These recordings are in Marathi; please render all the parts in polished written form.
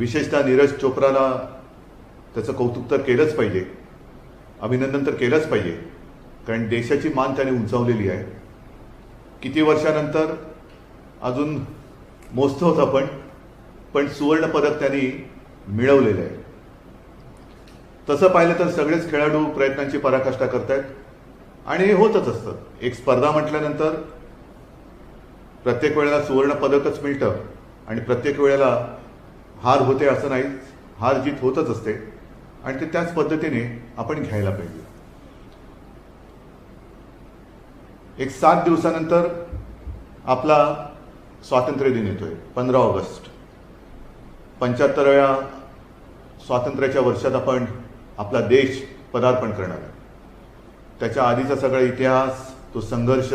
विशेषतः नीरज चोप्राला त्याचं कौतुक तर केलंच पाहिजे, अभिनंदन तर केलंच पाहिजे, कारण देशाची मान त्याने उंचावलेली आहे. किती वर्षानंतर अजून मोजतो होता पण सुवर्ण पदक त्यांनी मिळवलेलं आहे. तसं पाहिलं तर सगळेच खेळाडू प्रयत्नांची पराकाष्ठा करतायत आणि हे होतच असतं. एक स्पर्धा म्हटल्यानंतर प्रत्येक वेळेला सुवर्ण पदकच मिळतं आणि प्रत्येक वेळेला हार होते असं नाही. हार जीत होतच असते आणि ते त्याच पद्धतीने आपण घ्यायला पाहिजे. एक 7 दिवसानंतर आपला स्वातंत्र्य दिन येतोय, 15 ऑगस्ट. 75व्या स्वातंत्र्याच्या वर्षात आपण आपला देश पदार्पण करणार आहे. त्याच्या आधीचा सगळा इतिहास, तो संघर्ष,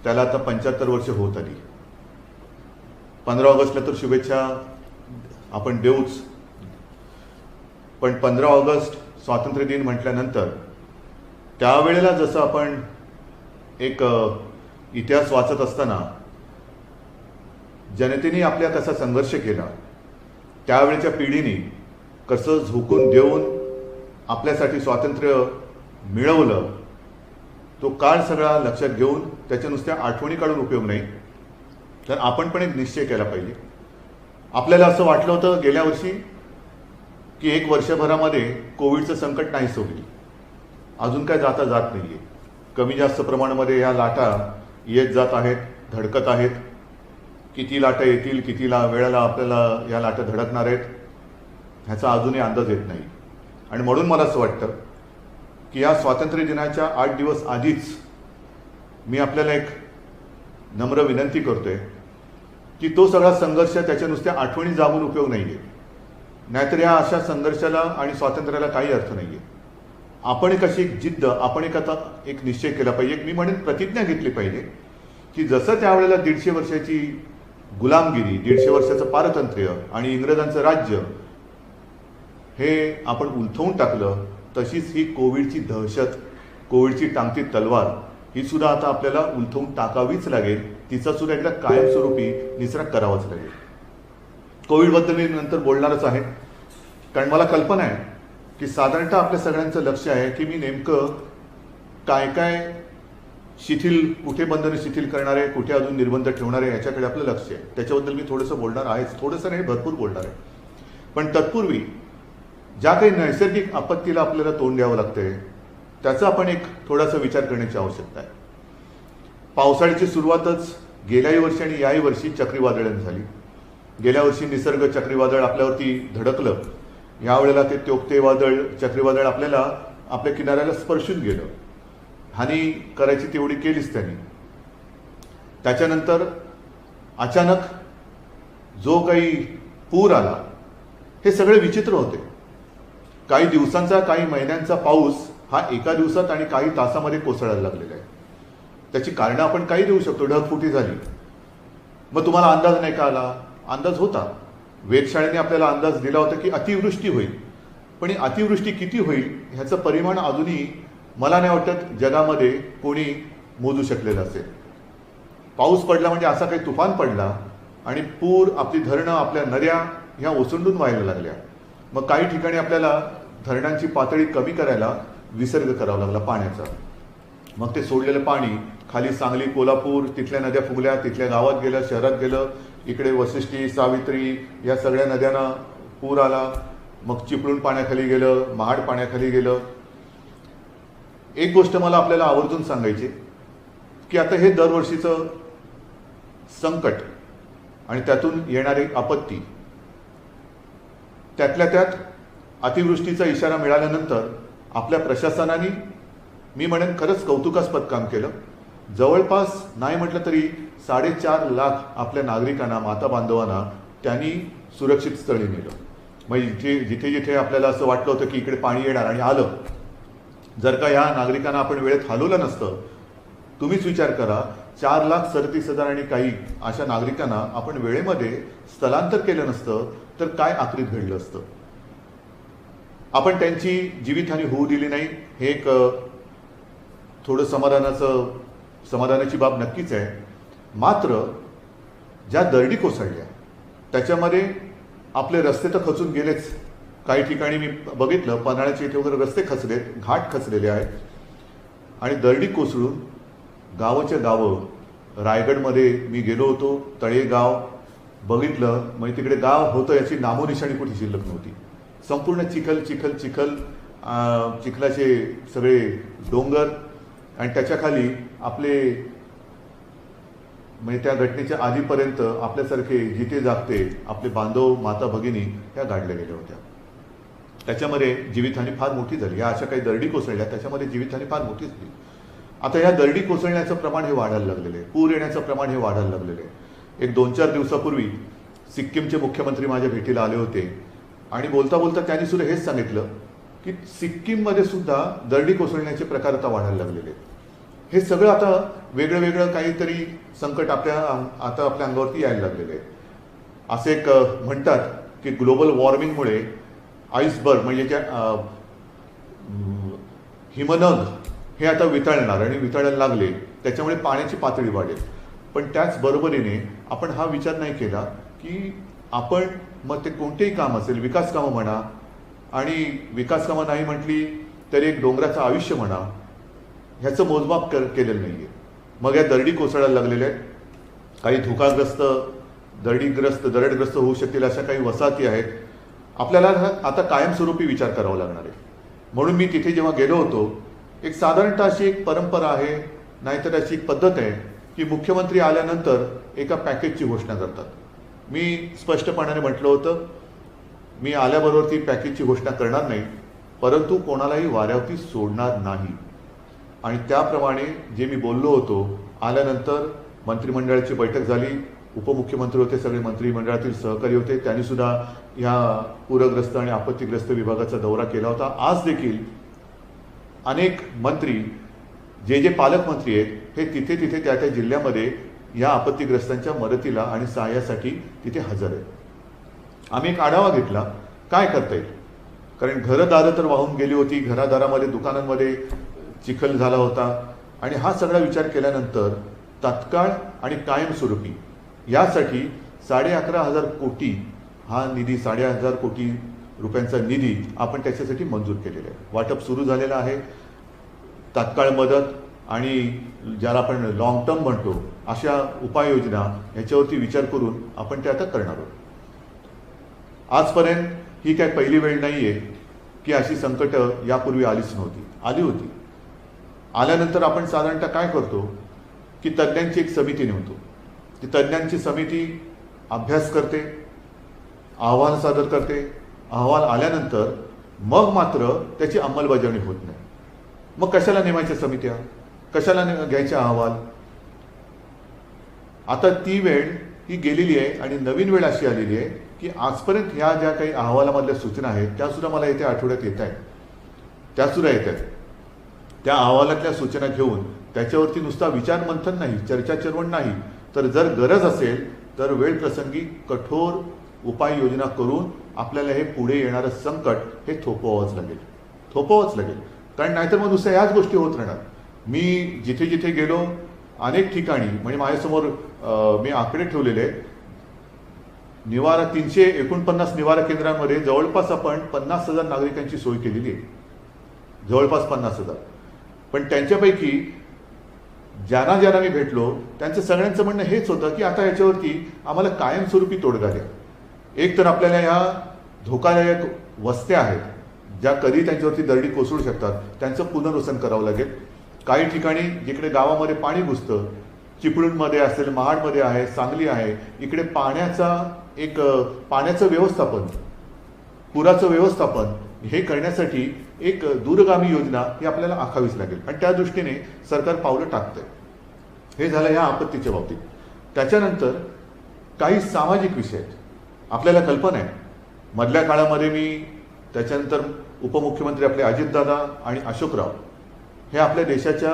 त्याला आता 75 वर्ष होत आली. 15 ऑगस्टला तर शुभेच्छा आपण देऊच, पण 15 ऑगस्ट स्वातंत्र्य दिन म्हटल्यानंतर त्यावेळेला जसं आपण एक इतिहास वाचत असताना जनतेने आपल्या कसा संघर्ष केला, त्यावेळेच्या पिढीने कसं झोकून देऊन आपल्यासाठी स्वातंत्र्य मिळवलं, तो काळ सगळा लक्षात घेऊन त्याच्या नुसत्या आठवणी काढून उपयोग नाही, तर आपण पण एक निश्चय केला पाहिजे. आपल्याला असं वाटलं होतं गेल्या वर्षी की 1 वर्षभरामध्ये कोविडचं संकट नाहीसं होईल. अजून काय जाता जात नाही आहे. कमी जास्त प्रमाणामध्ये ह्या लाटा येत जात आहेत, धडकत आहेत. किती लाटा येतील, किती वेळेला आपल्याला या लाटा धडकणार आहेत ह्याचा अजूनही अंदाज येत नाही. आणि म्हणून मला असं वाटतं की या स्वातंत्र्य दिनाच्या 8 दिवस आधीच मी आपल्याला एक नम्र विनंती करतोय की तो सगळा संघर्ष त्याच्या नुसत्या आठवणी जागून उपयोग नाही आहे. नाहीतर या अशा संघर्षाला आणि स्वातंत्र्याला काही अर्थ नाही आहे. आपण एक अशी जिद्द, आपण आता एक निश्चय केला पाहिजे, मी म्हणेन प्रतिज्ञा घेतली पाहिजे की जसं त्यावेळेला 150 वर्षाची गुलामगिरी, 150 वर्षाचं पारतंत्र्य आणि इंग्रजांचं राज्य हे आपण उलथवून टाकलं, तशीच ही कोविडची दहशत, कोविडची टांगती तलवार ही सुद्धा आता आपल्याला उलथवून टाकावीच लागेल. तिचा सुद्धा एकदा कायमस्वरूपी निचरा करावाच लागेल. कोविडबद्दल मी नंतर बोलणारच आहे, कारण मला कल्पना आहे की साधारणतः आपल्या सगळ्यांचं लक्ष आहे की मी नेमकं काय काय शिथिल, कुठे बंधनं शिथिल करणार आहे, कुठे अजून निर्बंध ठेवणार आहे, याच्याकडे आपलं लक्ष आहे. त्याच्याबद्दल मी थोडंसं बोलणार आहेच, थोडंसं नाही भरपूर बोलणार आहे. पण तत्पूर्वी ज्या काही नैसर्गिक आपत्तीला आपल्याला तोंड द्यावं लागतंय त्याचा आपण एक थोडासा विचार करण्याची आवश्यकता आहे. पावसाळ्याची सुरुवातच गेल्याही वर्षी आणि याही वर्षी चक्रीवादळाने झाली. गेल्या वर्षी निसर्ग चक्रीवादळ आपल्यावरती धडकलं, यावेळेला ते तोक्ते वादळ, चक्रीवादळ आपल्याला आपल्या किनाऱ्याला स्पर्शून गेलं. हानी करायची तेवढी केलीच त्यांनी. त्याच्यानंतर अचानक जो काही पूर आला, हे सगळे विचित्र होते. काही दिवसांचा, काही महिन्यांचा पाऊस हा एका दिवसात आणि काही तासामध्ये कोसळायला लागलेला आहे. त्याची कारणं आपण काही देऊ शकतो. ढगफुटी झाली, मग तुम्हाला अंदाज नाही का आला? अंदाज होता. वेधशाळेने आपल्याला अंदाज दिला होता की अतिवृष्टी होईल, पण ही अतिवृष्टी किती होईल ह्याचं परिमाण अजूनही मला नाही वाटत जगामध्ये कोणी मोजू शकलेलं असेल. पाऊस पडला म्हणजे असा काही तुफान पडला आणि पूर, आपली धरणं, आपल्या नद्या ह्या ओसंडून व्हायला लागल्या. मग काही ठिकाणी आपल्याला धरणांची पातळी कमी करायला विसर्ग करावा लागला पाण्याचा. मग ते सोडलेलं पाणी खाली सांगली, कोल्हापूर, तिथल्या नद्या फुगल्या, तिथल्या गावात गेलं, शहरात गेलं. इकडे वशिष्ठी, सावित्री या सगळ्या नद्यांना पूर आला. मग चिपळूण पाण्याखाली गेलं, महाड पाण्याखाली गेलं. एक गोष्ट मला आपल्याला आवर्जून सांगायची की आता हे दरवर्षीचं संकट आणि त्यातून येणारी आपत्ती, त्यातल्या त्यात अतिवृष्टीचा इशारा मिळाल्यानंतर आपल्या प्रशासनाने, मी म्हणेन खरंच कौतुकास्पद काम केलं. जवळपास नाही म्हटलं तरी 4.5 लाख आपल्या नागरिकांना, माता बांधवांना त्यांनी सुरक्षित स्थळी नेलं. मग जिथे जिथे आपल्याला असं वाटलं होतं की इकडे पाणी येणार आणि आलं, जर का ह्या नागरिकांना आपण वेळेत हलवलं नसतं, तुम्हीच विचार करा, 4,37,000 आणि काही अशा नागरिकांना आपण वेळेमध्ये स्थलांतर केलं नसतं तर काय आखरीत घडलं असतं. आपण त्यांची जीवितहानी होऊ दिली नाही, हे एक थोडं समाधानाची बाब नक्कीच आहे. मात्र ज्या दरडी कोसळल्या त्याच्यामध्ये आपले रस्ते तर खचून गेलेच. काही ठिकाणी मी बघितलं पन्हाळ्याच्या इथे वगैरे रस्ते खचलेत, घाट खचलेले आहेत आणि दरडी कोसळून गावाच्या गावं. रायगडमध्ये मी गेलो होतो, तळेगाव बघितलं, म्हणजे तिकडे गाव होतं याची नामोनिशाणी कुठे शिल्लक नव्हती. संपूर्ण चिखल चिखल चिखल, चिखलाचे सगळे डोंगर आणि त्याच्याखाली आपले, म्हणजे त्या घटनेच्या आधीपर्यंत आपल्यासारखे जिथे जागते आपले बांधव माता भगिनी ह्या गाडल्या गेल्या होत्या. त्याच्यामध्ये जीवितहानी फार मोठी झाली. या अशा काही दरडी कोसळल्या, त्याच्यामध्ये जीवितहानी फार मोठी झाली. आता या दरडी कोसळण्याचं प्रमाण हे वाढायला लागलेलं आहे, पूर येण्याचं प्रमाण हे वाढायला लागलेलं आहे. एक 2-4 दिवसापूर्वी सिक्कीमचे मुख्यमंत्री माझ्या भेटीला आले होते आणि बोलता बोलता त्यांनी सुद्धा हेच सांगितलं की सिक्कीममध्ये सुद्धा दरडी कोसळण्याचे प्रकार आता वाढायला लागलेले आहेत. हे सगळं आता वेगळं वेगळं काहीतरी संकट आता आपल्या अंगावरती यायला लागलेलं आहे. असे एक म्हणतात की ग्लोबल वॉर्मिंगमुळे आईसबर्ग म्हणजे ज्या हिमनग हे आता वितळणार आणि वितळायला लागले, त्याच्यामुळे पाण्याची पातळी वाढेल. पण त्याच बरोबरीने आपण हा विचार नाही केला की आपण मग ते कोणतेही काम असेल, विकास कामं म्हणा, आणि विकास कामं नाही म्हटली तरी एक डोंगराचं आयुष्य म्हणा, ह्याचं मोजमाप केलेलं नाही आहे. मग या दरडी कोसळायला लागलेल्या आहेत. काही धोकाग्रस्त, दरडग्रस्त होऊ शकतील अशा काही वसाहती आहेत. आपल्याला आता कायमस्वरूपी विचार करावा लागणार आहे. म्हणून मी तिथे जेव्हा गेलो होतो, एक साधारणतः अशी एक परंपरा आहे, नाहीतर अशी एक पद्धत आहे की मुख्यमंत्री आल्यानंतर एका पॅकेजची घोषणा करतात. मी स्पष्टपणाने म्हटलं होतं, मी आल्याबरोबर ती पॅकेजची घोषणा करणार नाही, परंतु कोणालाही वाऱ्यावरती सोडणार नाही. आणि त्याप्रमाणे जे मी बोललो होतो, आल्यानंतर मंत्रिमंडळाची बैठक झाली, उपमुख्यमंत्री होते, सगळे मंत्रिमंडळातील सहकारी होते, त्यांनी सुद्धा ह्या पूरग्रस्त आणि आपत्तीग्रस्त विभागाचा दौरा केला होता. आज देखील अनेक मंत्री, जे पालकमंत्री आहेत, हे तिथे तिथे त्या त्या जिल्ह्यामध्ये या आपत्तीग्रस्तांच्या मदतीला आणि सहाय्यासाठी तिथे हजर आहेत. आम्ही एक आढावा घेतला काय करता येईल, कारण घरदारं तर वाहून गेली होती, घरादारामध्ये दुकानांमध्ये चिखल झाला होता. आणि हा सगळा विचार केल्यानंतर तात्काळ आणि कायमस्वरूपी यासाठी 11,500 कोटी हा निधी, 11,500 कोटी रुपयांचा निधी आपण त्याच्यासाठी मंजूर केलेला आहे. वाटप सुरू झालेलं आहे. तात्काळ मदत आणि ज्याला आपण लॉंग टर्म म्हणतो अशा उपाययोजना ह्याच्यावरती विचार करून आपण ते आता करणार आहोत. आजपर्यंत ही काय पहिली वेळ नाही आहे की अशी संकटं यापूर्वी आलीच नव्हती, आली होती. आल्यानंतर आपण साधारणतः काय करतो की तज्ज्ञांची एक समिती नेमतो. ती तज्ज्ञांची समिती अभ्यास करते, अहवाल सादर करते. अहवाल आल्यानंतर मग मात्र त्याची अंमलबजावणी होत नाही. मग कशाला नेमायच्या समित्या, कशाला घ्यायचे अहवाल? आता ती वेळ ही गेलेली आहे आणि नवीन वेळ अशी आलेली आहे की आजपर्यंत ह्या ज्या काही अहवालामधल्या सूचना आहेत त्यासुद्धा मला येत्या आठवड्यात येत आहेत, त्यासुद्धा येत आहेत. त्या अहवालातल्या सूचना घेऊन त्याच्यावरती नुसता विचारमंथन नाही, चर्चा चर्वण नाही, तर जर गरज असेल तर वेळ प्रसंगी कठोर उपाययोजना करून आपल्याला हे पुढे येणारं संकट हे थोपवावंच लागेल. कारण नाहीतर मग नुसत्या याच गोष्टी होत राहणार. मी जिथे जिथे गेलो अनेक ठिकाणी, म्हणजे माझ्यासमोर मी आकडे ठेवलेले आहेत. निवारा 349 निवारा केंद्रांमध्ये जवळपास आपण 50,000 नागरिकांची सोय केलेली आहे, जवळपास 50,000. पण त्यांच्यापैकी ज्यांना मी भेटलो त्यांचं सगळ्यांचं म्हणणं हेच होतं की आता याच्यावरती आम्हाला कायमस्वरूपी तोडगा द्या. एक तर आपल्याला ह्या धोकादायक वस्त्या आहेत ज्या कधी त्यांच्यावरती दरडी कोसळू शकतात, त्यांचं पुनर्वसन करावं लागेल. काही ठिकाणी जिकडे गावामध्ये पाणी घुसतं, चिपळूणमध्ये असेल, महाडमध्ये आहे, सांगली आहे, इकडे पाण्याचं व्यवस्थापन, पुराचं व्यवस्थापन हे करण्यासाठी एक दूरगामी योजना ही आपल्याला आखावीच लागेल आणि त्या दृष्टीने सरकार पावलं टाकतंय. हे झालं या आपत्तीच्या बाबतीत. त्याच्यानंतर काही सामाजिक विषय आहेत. आपल्याला कल्पना आहे मधल्या काळामध्ये मी, त्याच्यानंतर उपमुख्यमंत्री आपले अजितदादा आणि अशोकराव हे आपल्या देशाच्या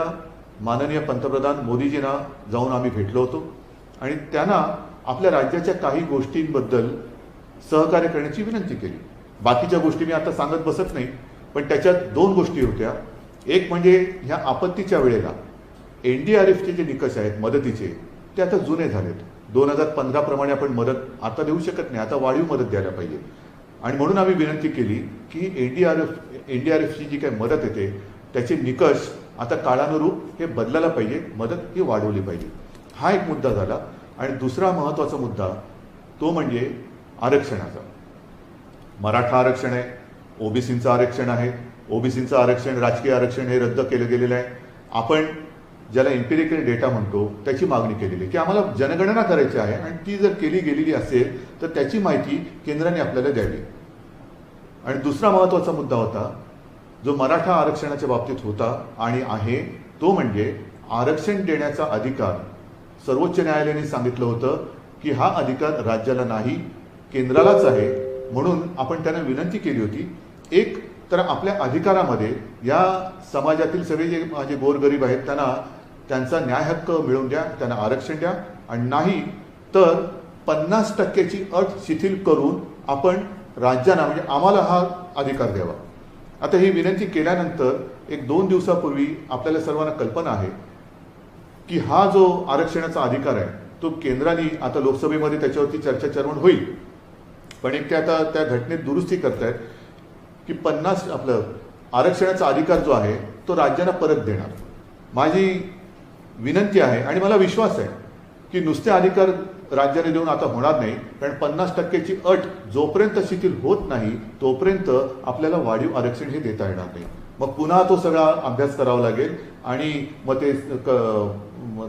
माननीय पंतप्रधान मोदीजींना जाऊन आम्ही भेटलो होतो आणि त्यांना आपल्या राज्याच्या काही गोष्टींबद्दल सहकार्य करण्याची विनंती केली. बाकीच्या गोष्टी मी आता सांगत बसत नाही, पण त्याच्यात 2 गोष्टी होत्या. एक म्हणजे ह्या आपत्तीच्या वेळेला NDRFचे जे निकष आहेत मदतीचे ते आता जुने झालेत. 2015 प्रमाणे आपण मदत आता देऊ शकत नाही, आता वाढीव मदत द्यायला पाहिजे. आणि म्हणून आम्ही विनंती केली की एनडीआरएफची जी काही मदत येते त्याचे निकष आता काळानुरूप हे बदलायला पाहिजे, मदत ही वाढवली पाहिजे. हा एक मुद्दा झाला. आणि दुसरा महत्त्वाचा मुद्दा तो म्हणजे आरक्षणाचा. मराठा आरक्षण आहे, ओबीसींचं आरक्षण आहे. ओबीसींचं आरक्षण, राजकीय आरक्षण हे रद्द केलं गेलेलं आहे. आपण ज्याला एम्पिरिकल डेटा म्हणतो त्याची मागणी केलेली आहे की आम्हाला जनगणना करायची आहे आणि ती जर केली गेलेली असेल तर त्याची माहिती केंद्राने आपल्याला द्यावी. आणि दुसरा महत्त्वाचा मुद्दा होता जो मराठा आरक्षणाच्या बाबतीत होता आणि आहे तो म्हणजे आरक्षण देण्याचा अधिकार सर्वोच्च न्यायालयाने सांगितलं होतं की हा अधिकार राज्याला नाही, केंद्रालाच आहे. म्हणून आपण त्यांना विनंती केली होती, एक तर आपल्या अधिकारामध्ये या समाजातील सगळे जे माझे गोरगरीब आहेत त्यांना त्यांचा न्याय हक्क मिळवून द्या, त्यांना आरक्षण द्या. आणि नाही तर 50% अट शिथिल करून आपण राज्यांना म्हणजे आम्हाला हा अधिकार द्यावा. आता ही विनंती केल्यानंतर 1-2 दिवसापूर्वी आपल्याला सर्वांना कल्पना आहे की हा जो आरक्षणाचा अधिकार आहे तो केंद्राने आता लोकसभेमध्ये त्याच्यावरती चर्चा होईल. पण एक ते आता त्या घटनेत दुरुस्ती करतायत की 50 आपलं आरक्षणाचा अधिकार जो आहे तो राज्यांना परत देणार. माझी विनंती आहे आणि मला विश्वास आहे की नुसते अधिकार राज्याने देऊन आता होणार नाही, कारण 50%ची अट जोपर्यंत शिथिल होत नाही तोपर्यंत आपल्याला वाढीव आरक्षण हे देता येणार नाही. मग पुन्हा तो सगळा अभ्यास करावा लागेल आणि मग ते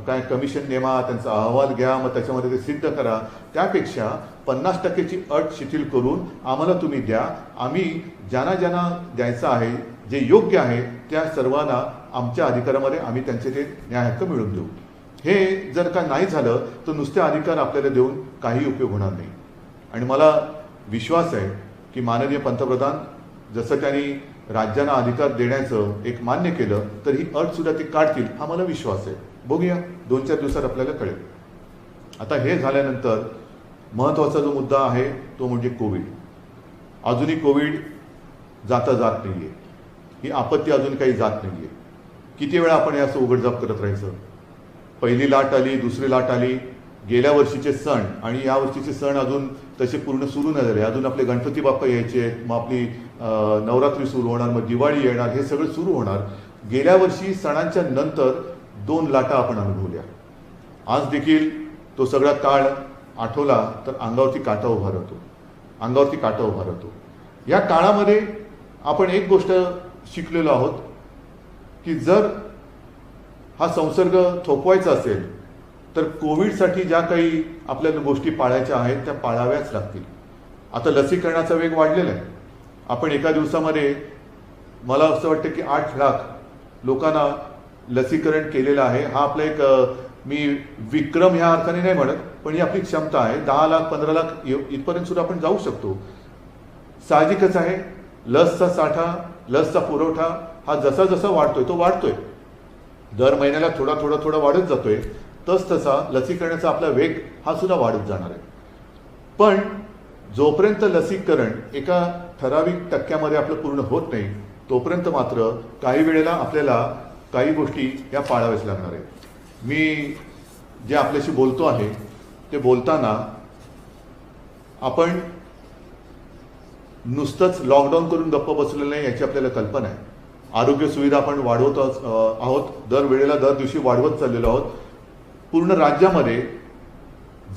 काय कमिशन नेमा, त्यांचा अहवाल घ्या, मग त्याच्यामध्ये ते सिद्ध करा. त्यापेक्षा 50%ची अट शिथिल करून आम्हाला तुम्ही द्या, आम्ही ज्यांना ज्यांना द्यायचं आहे जे योग्य आहे त्या सर्वांना आमच्या अधिकारामध्ये आम्ही त्यांचे ते न्याय हक्क मिळवून देऊ. हे जर का नाही झालं तर नुसते अधिकार आपल्याला देऊन काही उपयोग होणार नाही. आणि मला विश्वास आहे की माननीय पंतप्रधान जसं त्यांनी राज्यांना अधिकार देण्याचं एक मान्य केलं तर ही अट सुद्धा ते काढतील हा मला विश्वास आहे. बघूया, 2-4 दिवसात आपल्याला कळेल. आता हे झाल्यानंतर महत्त्वाचा जो मुद्दा आहे तो म्हणजे कोविड. अजूनही कोविड जाता जात नाही आहे, ही आपत्ती अजून काही जात नाही आहे. किती वेळा आपण हे असं उघडझाप करत राहायचं. पहिली लाट आली, दुसरी लाट आली, गेल्या वर्षीचे सण आणि या वर्षीचे सण अजून तसे पूर्ण सुरू नाही झाले. अजून आपले गणपती बाप्पा यायचे आहेत, मग आपली नवरात्री सुरू होणार, मग दिवाळी येणार, हे सगळं सुरू होणार. गेल्या वर्षी सणांच्या नंतर 2 लाटा आपण अनुभवल्या. आज देखील तो सगळा काळ आठवला तर अंगावरती काटा उभा राहतो. या काळामध्ये आपण एक गोष्ट शिकलेलो आहोत की जर हा संसर्ग थोपवायचा असेल तर कोविडसाठी ज्या काही आपल्याला गोष्टी पाळायच्या आहेत त्या पाळाव्याच लागतील. आता लसीकरणाचा वेग वाढलेला आहे. आपण एका दिवसामध्ये मला असं वाटतं की 8 लाख लोकांना लसीकरण केलेलं आहे. हा आपला एक मी विक्रम ह्या अर्थाने नाही म्हणत, पण ही आपली क्षमता आहे. 10 लाख 15 लाख इथपर्यंत सुद्धा आपण जाऊ शकतो. साहजिकच आहे, लसचा साठा, लसचा पुरवठा हा जसा जसा वाढतोय तो वाढतोय. दर महिन्याला थोडा वाढत जातोय. तसा लसीकरणाचा आपला वेग हा सुद्धा वाढत जाणार आहे. पण जोपर्यंत लसीकरण एका ठराविक टक्क्यामध्ये आपलं पूर्ण होत नाही तोपर्यंत मात्र काही वेळेला आपल्याला काही गोष्टी या पाळाव्याच लागणार आहेत. मी जे आपल्याशी बोलतो आहे ते बोलताना आपण नुसतंच लॉकडाऊन करून गप्प बसलेलं नाही याची आपल्याला कल्पना आहे. आरोग्य सुविधा आपण वाढवत आहोत, दर दिवशी वाढवत चाललेलो आहोत. पूर्ण राज्यामध्ये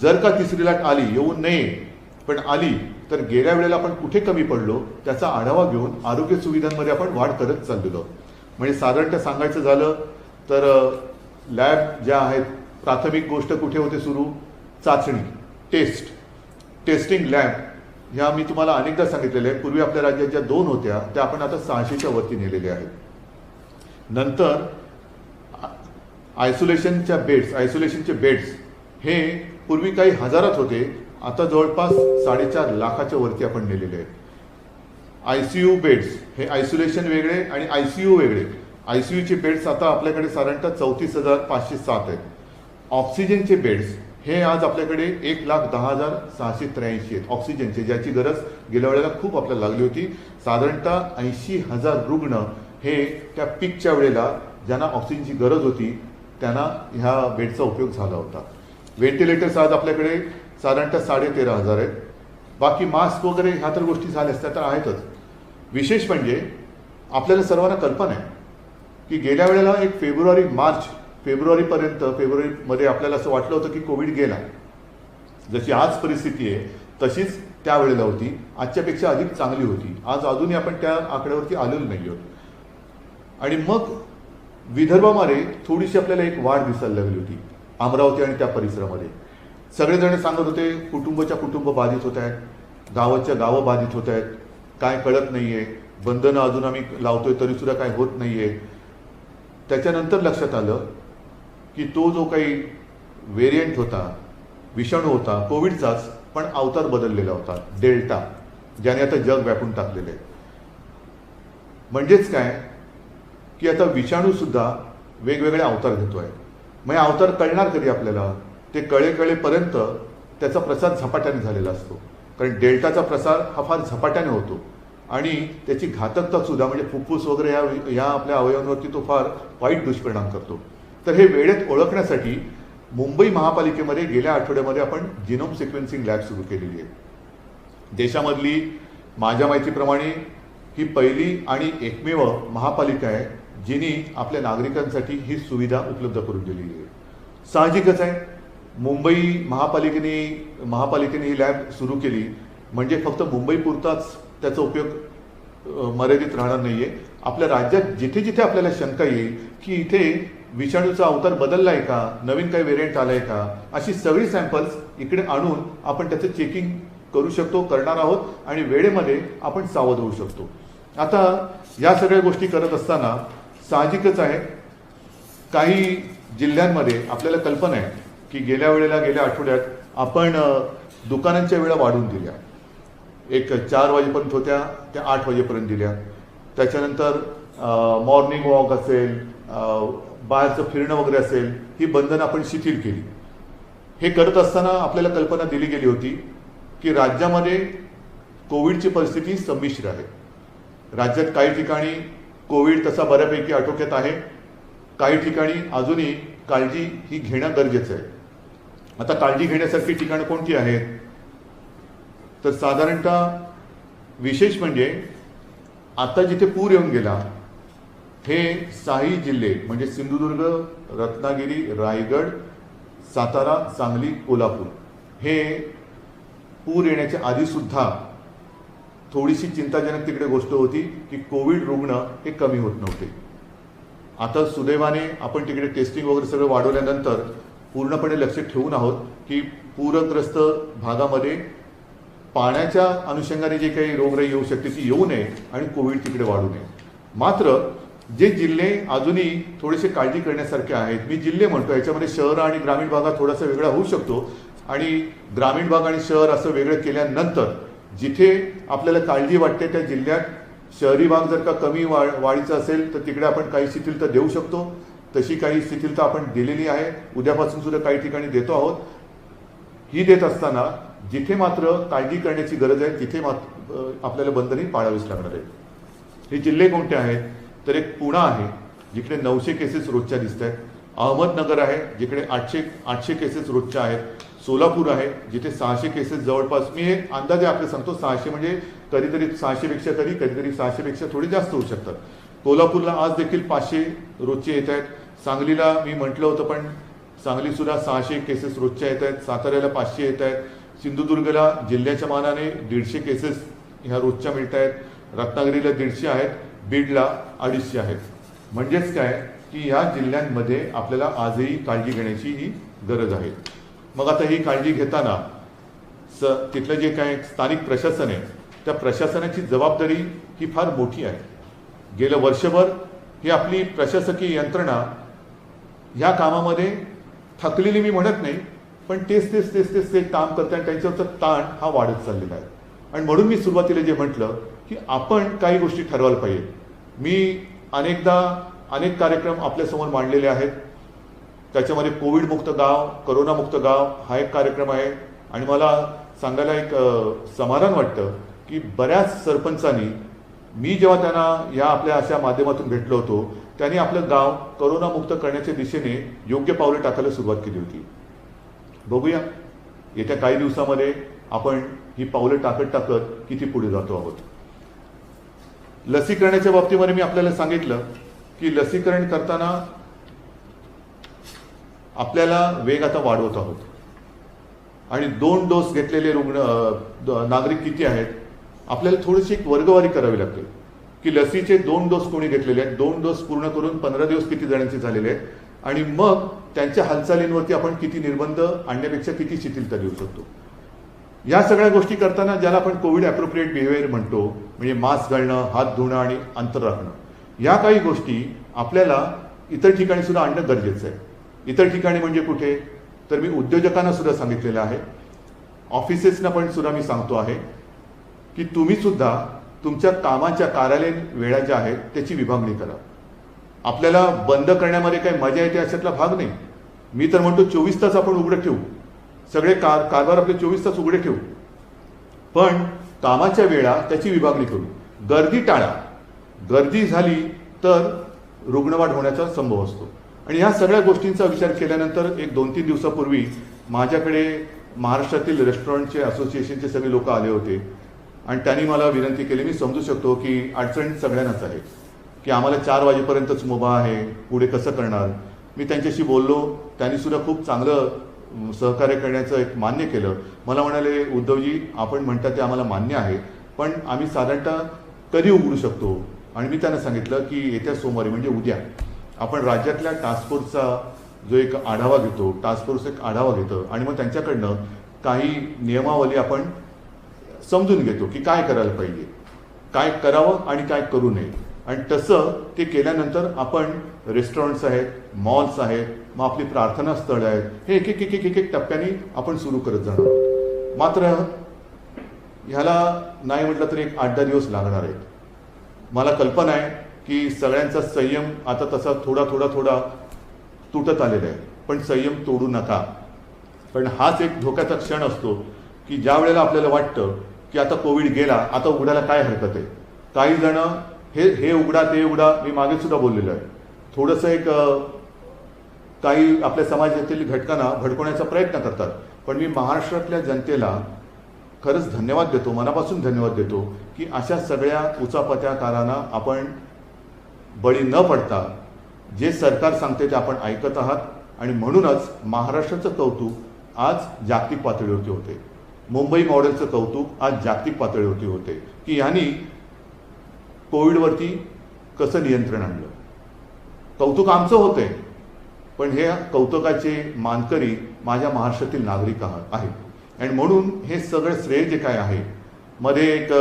जर का तिसरी लाट आली, येऊन नये पण आली, तर गेल्या वेळेला आपण कुठे कमी पडलो त्याचा आढावा घेऊन आरोग्य सुविधांमध्ये आपण वाढ करत चाललेलो आहोत. म्हणजे साधारणतः सांगायचं झालं तर लॅब ज्या आहेत, प्राथमिक गोष्ट कुठे होते सुरू, चाचणी, टेस्टिंग लॅब ह्या मी तुम्हाला अनेकदा सांगितलेल्या आहे. पूर्वी आपल्या राज्यात ज्या 2 होत्या त्या आपण आता 600च्या वरती नेलेल्या आहेत. नंतर आयसोलेशनचे बेड्स हे पूर्वी काही हजारात होते, आता जवळपास 4.5 लाखाच्या वरती आपण नेलेले आहेत. ICU बेड्स हे आयसोलेशन वेगळे आणि ICU वेगळे. ICUचे बेड्स आता आपल्याकडे साधारणतः 34,507 आहेत. ऑक्सिजनचे बेड्स हे आज आपल्याकडे 1,10,683 आहेत ऑक्सिजनचे, ज्याची गरज गेल्या वेळेला खूप आपल्याला लागली होती. साधारणतः 80,000 रुग्ण हे त्या पीकच्या वेळेला ज्यांना ऑक्सिजनची गरज होती त्यांना ह्या बेडचा उपयोग झाला होता. व्हेंटिलेटर्स आज आपल्याकडे साधारणतः 13,500 आहेत. बाकी मास्क वगैरे ह्या तर गोष्टी झाल्याच, त्या तर आहेतच. विशेष म्हणजे आपल्याला सर्वांना कल्पना आहे की गेल्या वेळेला एक फेब्रुवारीमध्ये आपल्याला असं वाटलं होतं की कोविड गेला. जशी आज परिस्थिती आहे तशीच त्यावेळेला होती, आजच्यापेक्षा अधिक चांगली होती. आज अजूनही आपण त्या आकड्यावरती आलेलो नाही आहोत. आणि मग विदर्भामध्ये थोडीशी आपल्याला एक वाढ दिसायला लागली होती अमरावती आणि त्या परिसरामध्ये. सगळेजण सांगत होते कुटुंबाच्या कुटुंब बाधित होत आहेत, गावाच्या गावं बाधित होत आहेत, काय कळत नाही आहे, बंधनं अजून आम्ही लावतोय तरीसुद्धा काय होत नाही आहे. त्याच्यानंतर लक्षात आलं की तो जो काही व्हेरियंट होता, विषाणू होता, कोविडचाच पण अवतार बदललेला होता, डेल्टा, ज्याने आता जग व्यापून टाकलेलं आहे. म्हणजेच काय की आता विषाणूसुद्धा वेगवेगळे अवतार घेतोय. मग अवतार कळणार कधी आपल्याला? ते कळेपर्यंत त्याचा प्रसार झपाट्याने झालेला असतो. कारण डेल्टाचा प्रसार हा फार झपाट्याने होतो आणि त्याची घातकता सुद्धा म्हणजे फुफ्फुस वगैरे या आपल्या अवयवांवरती तो फार वाईट दुष्परिणाम करतो. तर हे वेळेत ओळखण्यासाठी मुंबई महापालिकेमध्ये गेल्या आठवड्यामध्ये आपण जिनोम सिक्वेन्सिंग लॅब सुरू केलेली आहे. देशामधली माझ्या माहितीप्रमाणे ही पहिली आणि एकमेव महापालिका आहे जिने आपल्या नागरिकांसाठी ही सुविधा उपलब्ध करून दिलेली आहे. साहजिकच आहे, मुंबई महापालिकेने ही लॅब सुरू केली म्हणजे फक्त मुंबईपुरताच त्याचा उपयोग मर्यादित राहणार नाहीये. आपल्या राज्यात जिथे जिथे आपल्याला शंका येईल की इथे विषाणूचा अवतार बदललाय का, नवीन काही व्हेरियंट आलाय का, अशी सगळी सॅम्पल्स इकडे आणून आपण त्याचं चेकिंग करू शकतो, करणार आहोत आणि वेळेमध्ये आपण सावध होऊ शकतो. आता या सगळ्या गोष्टी करत असताना साहजिकच आहे काही जिल्ह्यांमध्ये आपल्याला कल्पना आहे की गेल्या आठवड्यात आपण दुकानांच्या वेळा वाढवून दिल्या. एक 4 वाजेपर्यंत होत्या त्या 8 वाजेपर्यंत दिल्या. त्याच्यानंतर मॉर्निंग वॉक असेल, बाहेरचं फिरणं वगैरे असेल, ही बंधनं आपण शिथिल केली. हे करत असताना आपल्याला कल्पना दिली गेली होती की राज्यामध्ये कोविडची परिस्थिती संमिश्र आहे. राज्यात काही ठिकाणी कोविड तसा बऱ्यापैकी आटोक्यात आहे, काही ठिकाणी अजूनही काळजी ही घेणं गरजेचं आहे. आता काळजी घेण्यासारखी ठिकाणं कोणती आहेत? तर साधारणतः विशेष म्हणजे आता जिथे पूर येऊन गेला हे 6 जिल्हे म्हणजे सिंधुदुर्ग, रत्नागिरी, रायगड, सातारा, सांगली, कोल्हापूर हे पूर येण्याच्या आधीसुद्धा थोडीशी चिंताजनक तिकडे गोष्ट होती की कोविड रुग्ण हे कमी होत नव्हते. आता सुदैवाने आपण तिकडे टेस्टिंग वगैरे सगळं वाढवल्यानंतर पूर्णपणे लक्ष ठेवून आहोत की पूरग्रस्त भागामध्ये पाण्याच्या अनुषंगाने जे काही रोगराई येऊ शकते ती येऊ नये आणि कोविड तिकडे वाढू नये. मात्र जे जिल्हे अजूनही थोडेसे काळजी करण्यासारखे आहेत, मी जिल्हे म्हणतो, याच्यामध्ये शहर आणि ग्रामीण भागात थोडासा वेगळा होऊ शकतो आणि ग्रामीण भाग आणि शहर असं वेगळं केल्यानंतर जिथे आपल्याला काळजी वाटते त्या जिल्ह्यात शहरी भाग जर का कमी वाढीचा असेल तर तिकडे आपण काही शिथिलता देऊ शकतो. तशी काही शिथिलता आपण दिलेली आहे, उद्यापासून सुद्धा काही ठिकाणी देतो आहोत. ही देत असताना जिथे मात्र काळजी करण्याची गरज आहे तिथे मात्र आपल्याला बंधने पाळावीच लागणार आहे. हे जिल्हे कोणते आहेत? तर एक पुणे आहे जिकडे 900 केसेस रोजच्या दिसत आहेत, अहमदनगर आहे जिकडे 800 केसेस रोजच्या आहेत, सोलापूर आहे जिथे 600 केसेस जवळपास, मी हे अंदाजे आपले सांगतो, 600 म्हणजे कधीतरी 600 पेक्षा कधीतरी 600 पेक्षा थोडी जास्त होऊ शकतात. कोल्हापूरला आज देखील 500 रोजचे येत आहेत. सांगलीला मी म्हटलं होतं पण सांगलीसुद्धा 600 केसेस रोजच्या येत आहेत. साताऱ्याला 500 येत आहेत. सिंधुदुर्गला जिल्ह्याच्या मानाने 150 केसेस ह्या रोजच्या मिळत आहेत. रत्नागिरीला 150 आहेत. बीडला 250 आहेत. म्हणजेच काय की ह्या जिल्ह्यांमध्ये आपल्याला आजही काळजी घेण्याची ही गरज आहे. मग आता ही काळजी घेताना तिथलं जे काय स्थानिक प्रशासन आहे त्या प्रशासनाची जबाबदारी ही फार मोठी आहे. गेलं वर्षभर ही आपली प्रशासकीय यंत्रणा ह्या कामामध्ये थकलेली मी म्हणत नाही, पण तेच ते काम करते आणि त्यांच्यावरचा ताण हा वाढत चाललेला आहे. आणि म्हणून मी सुरुवातीला जे म्हटलं की आपण काही गोष्टी ठरवायला पाहिजे. मी अनेक कार्यक्रम आपल्यासमोर मांडलेले आहेत. त्याच्यामध्ये कोविडमुक्त गाव, करोनामुक्त गाव हा एक कार्यक्रम आहे. आणि मला सांगायला एक समाधान वाटतं की बऱ्याच सरपंचांनी, मी जेव्हा त्यांना या आपल्या अशा माध्यमातून भेटलो होतो, त्यांनी आपलं गाव करोनामुक्त करण्याच्या दिशेने योग्य पावले टाकायला सुरुवात केली होती. बघूया येत्या काही दिवसामध्ये आपण ही पावलं टाकत टाकत किती पुढे जातो आहोत. लसीकरणाच्या बाबतीमध्ये मी आपल्याला सांगितलं की लसीकरण करताना आपल्याला वेग आता वाढवत आहोत आणि 2 डोस घेतलेले नागरिक किती आहेत. आपल्याला थोडीशी एक वर्गवारी करावी लागते की लसीचे 2 डोस कोणी घेतलेले आहेत, 2 डोस पूर्ण करून 15 दिवस किती जणांचे झालेले आहेत आणि मग त्यांच्या हालचालींवरती आपण किती निर्बंध आणण्यापेक्षा किती शिथिलता देऊ शकतो. या सगळ्या गोष्टी करताना ज्याला आपण कोविड ॲप्रोप्रिएट बिहेवियर म्हणतो, म्हणजे मास्क घालणं, हात धुणं आणि अंतर राखणं, या काही गोष्टी आपल्याला इतर ठिकाणी सुद्धा आणणं गरजेचं आहे. इतर ठिकाणी म्हणजे कुठे, तर मी उद्योजकांना सुद्धा सांगितलेलं आहे, ऑफिसेसना पण सुद्धा मी सांगतो आहे की तुम्ही सुद्धा तुमच्या कामाच्या कार्यालयीन वेळा ज्या आहेत त्याची विभागणी करा. आपल्याला बंद करण्यामध्ये काही मजा येते अशातला भाग नाही. मी तर म्हणतो 24 तास आपण उघडं ठेवू, सगळे कारभार आपले 24 तास उघडे ठेवू, पण कामाच्या वेळा त्याची विभागणी करू. गर्दी टाळा. गर्दी झाली तर रुग्णवाढ होण्याचा संभव असतो. आणि ह्या सगळ्या गोष्टींचा विचार केल्यानंतर एक 2-3 दिवसापूर्वी माझ्याकडे महाराष्ट्रातील रेस्टॉरंटचे असोसिएशनचे सगळे लोक आले होते आणि त्यांनी मला विनंती केली. मी समजू शकतो की अडचण सगळ्यांनाच आहे की आम्हाला 4 वाजेपर्यंतच मुभा आहे, पुढे कसं करणार. मी त्यांच्याशी बोललो, त्यांनी सुद्धा खूप चांगलं सहकार्य करण्याचं एक मान्य केलं. मला म्हणाले, उद्धवजी आपण म्हणता ते आम्हाला मान्य आहे, पण आम्ही साधारणतः कधी उघडू शकतो. आणि मी त्यांना सांगितलं की येत्या सोमवारी म्हणजे उद्या आपण राज्यातल्या टास्क फोर्सचा जो एक आढावा घेतो, टास्क फोर्स एक आढावा घेतं आणि मग त्यांच्याकडनं काही नियमावली आपण समजून घेतो की काय करायला पाहिजे, काय करावं आणि काय करू नये. आणि तसं ते केल्यानंतर आपण रेस्टॉरंट्स आहेत, मॉल्स आहेत, मग आपली प्रार्थना स्थळं आहेत, हे एक एक एक एक एक टप्प्याने आपण सुरू करत जाणार आहोत. मात्र ह्याला नाही म्हटलं तरी एक 8-10 दिवस लागणार आहेत. मला कल्पना आहे की सगळ्यांचा संयम आता तसा थोडा थोडा थोडा तुटत आलेला आहे, पण संयम तोडू नका. पण हाच एक धोक्याचा क्षण असतो की ज्या वेळेला आपल्याला वाटतं की आता कोविड गेला, आता उघडायला काय हरकत आहे. काही जण हे उघडा ते उघडा, मी मागे सुद्धा बोललेलो आहे, थोडंसं एक काही आपल्या समाजातील घटकांना भडकवण्याचा प्रयत्न करतात. पण मी महाराष्ट्रातल्या जनतेला खरंच धन्यवाद देतो, मनापासून धन्यवाद देतो की अशा सगळ्या उचापत्याकारांना आपण बळी न पडता जे सरकार सांगते ते आपण ऐकत आहात. आणि म्हणूनच महाराष्ट्राचं कौतुक आज जागतिक पातळीवरती होते. मुंबई मॉडेलचं कौतुक आज जागतिक पातळीवरती होते की यांनी कोविडवरती कसं नियंत्रण आणलं. कौतुक आमचं होतंय, पण हे कौतुकाचे मानकरी माझ्या महाराष्ट्रातील नागरिक आहेत. आणि म्हणून हे सगळं श्रेय जे काय आहे, मध्ये एक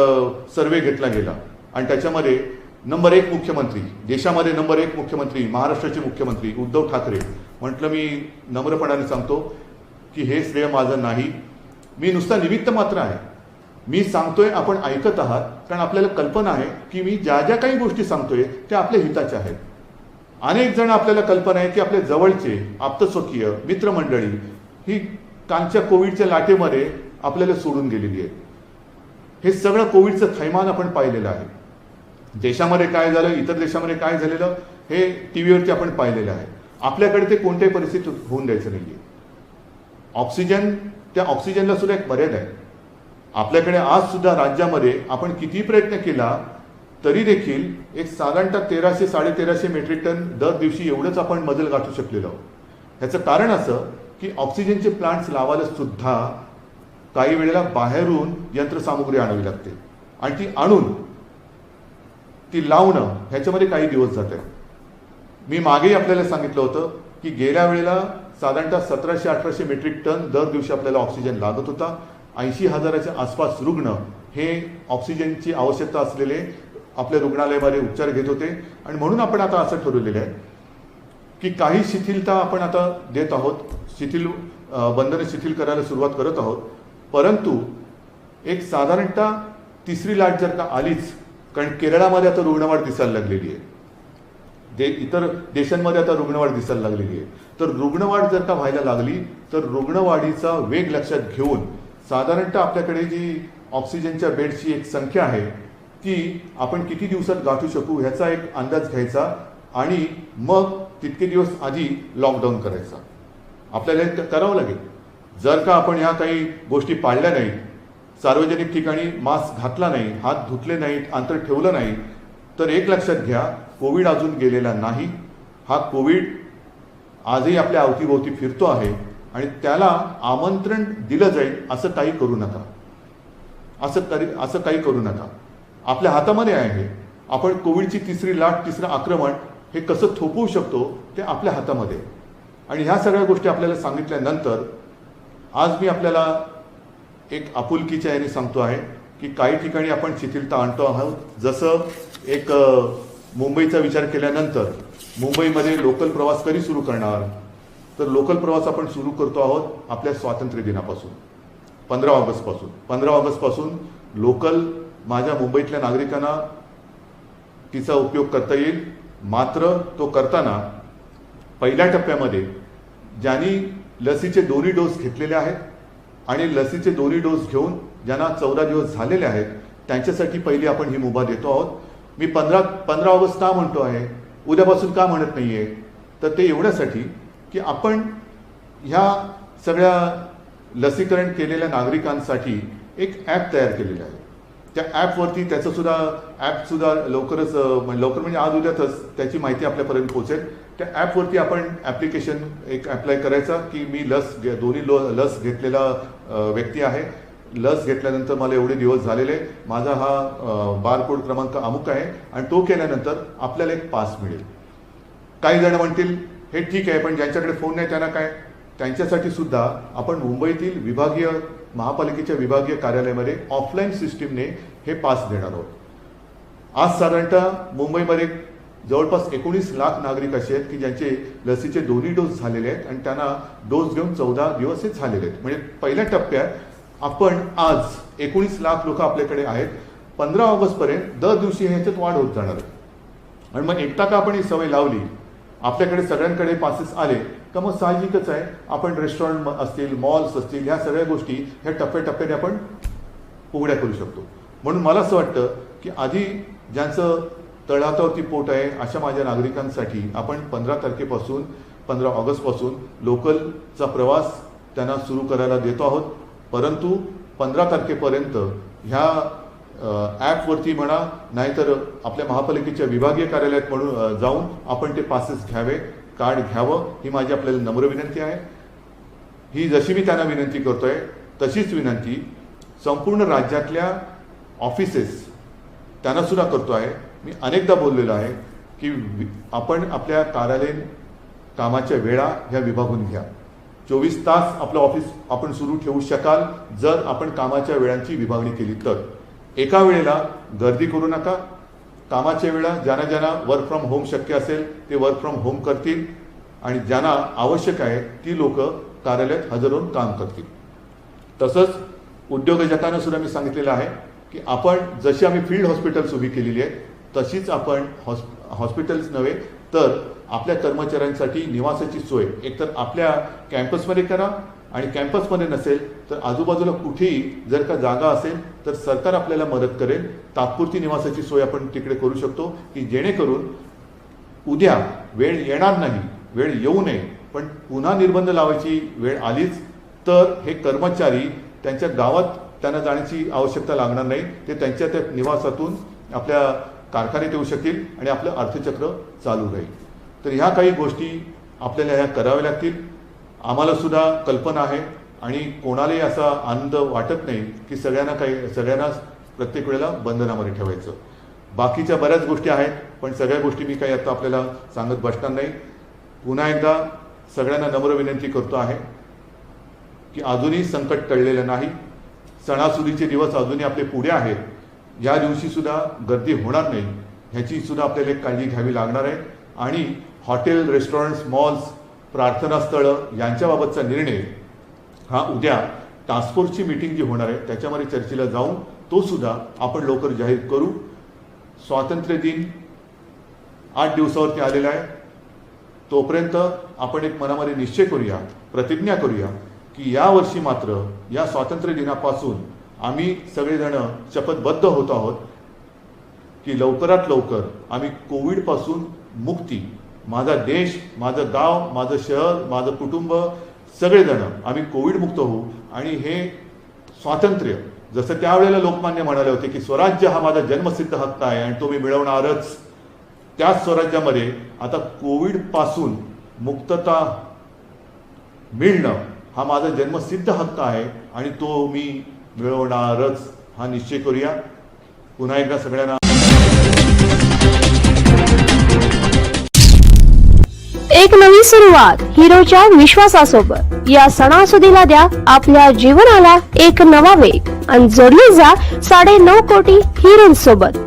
सर्वे घेतला गेला आणि त्याच्यामध्ये नंबर 1 मुख्यमंत्री, देशामध्ये नंबर 1 मुख्यमंत्री, महाराष्ट्राचे मुख्यमंत्री उद्धव ठाकरे. म्हटलं मी नम्रपणाने सांगतो की हे श्रेय माझं नाही, मी नुसता निमित्त मात्र आहे. मी सांगतोय, आपण ऐकत आहात, कारण आपल्याला कल्पना आहे की मी ज्या ज्या काही गोष्टी सांगतोय त्या आपल्या हिताच्या आहेत. अनेक जण आपल्याला कल्पना आहे की आपल्या जवळचे आप्तस्वकीय मित्रमंडळी ही कालच्या कोविडच्या लाटेमध्ये आपल्याला सोडून गेलेली आहे. हे सगळं कोविडचं थैमान आपण पाहिलेलं आहे. देशामध्ये काय झालं, इतर देशामध्ये काय झालेलं हे टीव्हीवरती आपण पाहिलेलं आहे. आपल्याकडे ते कोणत्याही परिस्थितीत होऊन द्यायचं नाहीये. ऑक्सिजन, त्या ऑक्सिजनला सुद्धा एक मर्यादा आहे. आपल्याकडे आज सुद्धा राज्यामध्ये आपण किती प्रयत्न केला तरी देखील एक साधारणतः 1300-1350 मेट्रिक टन दर दिवशी एवढंच आपण मजल गाठू शकलेलो आहोत. ह्याचं कारण असं की ऑक्सिजनचे प्लांट्स लावायला सुद्धा काही वेळेला बाहेरून यंत्रसामुग्री आणावी लागते आणि ती आणून ती लावणं ह्याच्यामध्ये काही दिवस जात आहेत. मी मागेही आपल्याला सांगितलं होतं की गेल्या वेळेला साधारणतः 1700-1800 मेट्रिक टन दर दिवशी आपल्याला ऑक्सिजन लागत होता. 80,000च्या आसपास रुग्ण हे ऑक्सिजनची आवश्यकता असलेले आपल्या रुग्णालयामध्ये उपचार घेत होते. आणि म्हणून आपण आता असं ठरवलेलं आहे की काही शिथिलता आपण आता देत आहोत, बंधने शिथिल करायला सुरुवात करत आहोत. परंतु एक साधारणतः 3री लाट जर का आलीच, कारण केरळामध्ये आता रुग्णवाढ दिसायला लागलेली आहे, इतर देशांमध्ये आता रुग्णवाढ दिसायला लागलेली आहे, तर रुग्णवाढ जर का व्हायला लागली तर रुग्णवाढीचा वेग लक्षात घेऊन साधारणतः आपल्याकडे जी ऑक्सिजनच्या बेडची एक संख्या आहे ती आपण किती दिवसात गाठू शकू ह्याचा एक अंदाज घ्यायचा आणि मग तितके दिवस आधी लॉकडाऊन करायचा. आपल्याला करावं लागेल. जर का आपण ह्या काही गोष्टी पाळल्या नाहीत, सार्वजनिक ठिकाणी मास्क घातला नाही, हात धुतले नाहीत, अंतर ठेवलं नाही, तर एक लक्षात घ्या, कोविड अजून गेलेला नाही. हा कोविड आजही आपल्या अवतीभोवती फिरतो आहे आणि त्याला आमंत्रण दिलं जाईल असं काही करू नका. असं काही करू नका. आपल्या हातामध्ये आहे. आपण कोविडची तिसरी लाट, तिसरं आक्रमण हे कसं थोपवू शकतो ते आपल्या हातामध्ये. आणि ह्या सगळ्या गोष्टी आपल्याला सांगितल्यानंतर आज मी आपल्याला एक आपुलकीच्या याने सांगतो आहे की काही ठिकाणी आपण शिथिलता आणतो आहोत. जसं एक मुंबईचा विचार केल्यानंतर मुंबईमध्ये लोकल प्रवास कधी सुरू करणार, तर लोकल प्रवास आपण सुरू करतो आहोत आपल्या स्वातंत्र्य दिनापासून, 15 ऑगस्टपासून. 15 ऑगस्टपासून लोकल माझ्या मुंबईतल्या नागरिकांना तिचा उपयोग करता येईल. मात्र तो करताना पहिल्या टप्प्यामध्ये ज्यांनी लसीचे 2 डोस घेतलेले आहेत आणि लसीचे 2 डोस घेऊन ज्यांना 14 दिवस झालेले आहेत त्यांच्यासाठी पहिली आपण ही मुभा देतो आहोत. मी 15 ऑगस्ट का म्हणतो आहे, उद्यापासून का म्हणत नाही आहे, तर ते एवढ्यासाठी की आपण ह्या सगळ्या लसीकरण केलेल्या नागरिकांसाठी एक ॲप तयार केलेलं आहे. त्या ॲपवरती ॲपसुद्धा लवकर म्हणजे आज उद्यातच त्याची माहिती आपल्यापर्यंत पोहोचेल. त्या ॲपवरती आपण ॲप्लिकेशन एक अप्लाय करायचा की मी दोन्ही लस घेतलेला व्यक्ती आहे, लस घेतल्यानंतर मला एवढे दिवस झालेले, माझा हा बारकोड क्रमांक अमुक आहे आणि तो केल्यानंतर आपल्याला एक पास मिळेल. काही जण म्हणतील हे ठीक आहे, पण ज्यांच्याकडे फोन नाही त्यांना काय, त्यांच्यासाठी सुद्धा आपण मुंबईतील विभागीय महापालिकेच्या विभागीय कार्यालयामध्ये ऑफलाईन सिस्टीमने हे पास देणार आहोत. आज साधारणतः मुंबईमध्ये जवळपास 19 लाख नागरिक असे आहेत की ज्यांचे लसीचे 2 डोस झालेले आहेत आणि त्यांना डोस घेऊन 14 दिवस हे झालेले आहेत. म्हणजे पहिल्या टप्प्यात आपण आज 19 लाख लोक आपल्याकडे आहेत. 15 ऑगस्टपर्यंत दर दिवशी ह्याच्यात वाढ होत जाणार आहे. आणि मग एकटा का आपण ही सवय लावली, आपल्याकडे सगळ्यांकडे पासेस आले का मग साहजिकच आहे आपण रेस्टॉरंट असतील, मॉल्स असतील, ह्या सगळ्या गोष्टी ह्या टप्प्याटप्प्याने आपण उघड्या करू शकतो. म्हणून मला असं वाटतं की आधी ज्यांचं तळहातावरती पोट आहे अशा माझ्या नागरिकांसाठी आपण 15 तारखेपासून 15 ऑगस्टपासून लोकलचा प्रवास त्यांना सुरू करायला देतो आहोत. परंतु 15 तारखेपर्यंत ह्या ॲपवरती म्हणा नाहीतर आपल्या महापालिकेच्या विभागीय कार्यालयात म्हणून जाऊन आपण ते पासेस घ्यावे, कार्ड घ्यावं, ही माझी आपल्याला नम्र विनंती आहे. ही जशी मी त्यांना विनंती करतोय तशीच विनंती संपूर्ण राज्यातल्या ऑफिसेस त्यांना सुद्धा करतो आहे. मी अनेकदा बोललेलो आहे की आपण आपल्या कार्यालयीन कामाच्या वेळा ह्या विभागून घ्या. 24 तास आपलं ऑफिस आपण सुरू ठेवू शकाल जर आपण कामाच्या वेळांची विभागणी केली तर. एका वेळेला गर्दी करू नका. कामाच्या वेळा ज्यांना ज्यांना वर्क फ्रॉम होम शक्य असेल ते वर्क फ्रॉम होम करतील आणि ज्यांना आवश्यक आहे ती लोक कार्यालयात हजर होऊन काम करतील. तसंच उद्योजकांना सुद्धा मी सांगितलेलं आहे की आपण जशी आम्ही फील्ड हॉस्पिटल्स उभी केलेली आहे तशीच आपण हॉस्पिटल्स नव्हे तर आपल्या कर्मचाऱ्यांसाठी निवासाची सोय एकतर आपल्या कॅम्पसमध्ये करा आणि कॅम्पसमध्ये नसेल तर आजूबाजूला कुठेही जर का जागा असेल तर सरकार आपल्याला मदत करेल. तात्पुरती निवासाची सोय आपण तिकडे करू शकतो की जेणेकरून उद्या वेळ येणार नाही, वेळ येऊ नये, पण पुन्हा निर्बंध लावायची वेळ आलीच तर हे कर्मचारी त्यांच्या गावात त्यांना जाण्याची आवश्यकता लागणार नाही. ते त्यांच्या त्या निवासातून आपल्या कारखान्यात येऊ शकतील आणि आपलं अर्थचक्र चालू राहील. तर ह्या काही गोष्टी आपल्याला ह्या कराव्या लागतील. आम्हाला सुद्धा कल्पना आहे आणि कोणालाही असा आनंद वाटत नाही की सगळ्यांना प्रत्येक वेळेला बंधनामध्ये ठेवायचं. बाकीच्या बऱ्याच गोष्टी आहेत पण सगळ्या गोष्टी मी काही आता आपल्याला सांगत बसणार नाही. पुन्हा एकदा सगळ्यांना नम्र विनंती करतो आहे की अजूनही संकट टळलेलं नाही. सणासुदीचे दिवस अजूनही आपले पुढे आहेत. या दिवशी सुद्धा गर्दी होणार नाही ह्याची सुद्धा आपल्याला एक काळजी घ्यावी लागणार आहे. आणि हॉटेल, रेस्टॉरंट्स, मॉल्स, प्रार्थना स्थळं यांच्याबाबतचा निर्णय हा उद्या टास्कफोर्सची मीटिंग जी होणार आहे त्याच्यामध्ये चर्चेला जाऊन तो सुद्धा आपण लवकर जाहीर करू. स्वातंत्र्य दिन 8 दिवसावरती आलेला आहे. तोपर्यंत आपण एक मनामध्ये निश्चय करूया, प्रतिज्ञा करूया की यावर्षी मात्र या स्वातंत्र्य दिनापासून आम्ही सगळेजण शपथबद्ध होत आहोत की लवकरात लवकर आम्ही कोविडपासून मुक्ती, माझा देश, माझं गाव, माझं शहर, माझं कुटुंब सगळेजण आम्ही कोविडमुक्त होऊ आणि हे स्वातंत्र्य, जसं त्यावेळेला लोकमान्य म्हणाले होते की स्वराज्य हा माझा जन्मसिद्ध हक्क आहे आणि तो मी मिळवणारच, त्याच स्वराज्यामध्ये आता कोविडपासून मुक्तता मिळणं हा माझा जन्मसिद्ध हक्क आहे आणि तो मी मिळवणारच हा निश्चय करूया. पुन्हा एकदा सगळ्यांना एक नवी सुरुवात हिरोच्या विश्वासासोबत. या सणासुदीला द्या आपल्या जीवनाला एक नवा वेग आणि जोडले जा 9.5 कोटी हिरोंसोबत.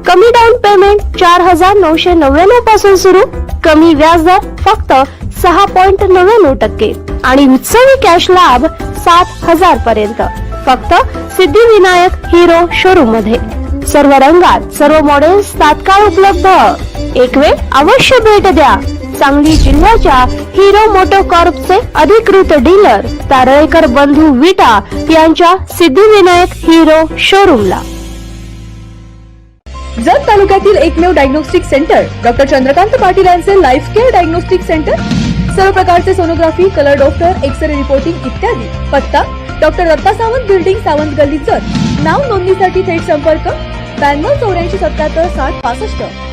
कमी डाऊन पेमेंट 4,999 पासून सुरू, कमी व्याजदर फक्त 6.99% आणि उत्सवी कॅश लाभ 7,000 पर्यंत फक्त सिद्धिविनायक हिरो शोरूम मध्ये. सर्व रंगात सर्व मॉडेल्स तात्काळ उपलब्ध. एक वेळ अवश्य भेट द्या सांगली जिल्ह्याच्या हिरो मोटोकॉर्पचे अधिकृत डीलर तारळेकर बंधू विटा यांच्या सिद्धिविनायक हिरो शोरूमला. जत तालुक्यातील एकमेव diagnostic centre doctor Chandrakant Patil यांचे लाईफ केअर डायग्नोस्टिक सेंटर. सर्व प्रकारचे sonography, colour doctor, x ray reporting इत्यादी. पत्ता डॉक्टर दत्ता सावंत बिल्डिंग, सावंत गल्ली, जत. नाव नोंदणीसाठी थेट संपर्क 92 84 77 60 65.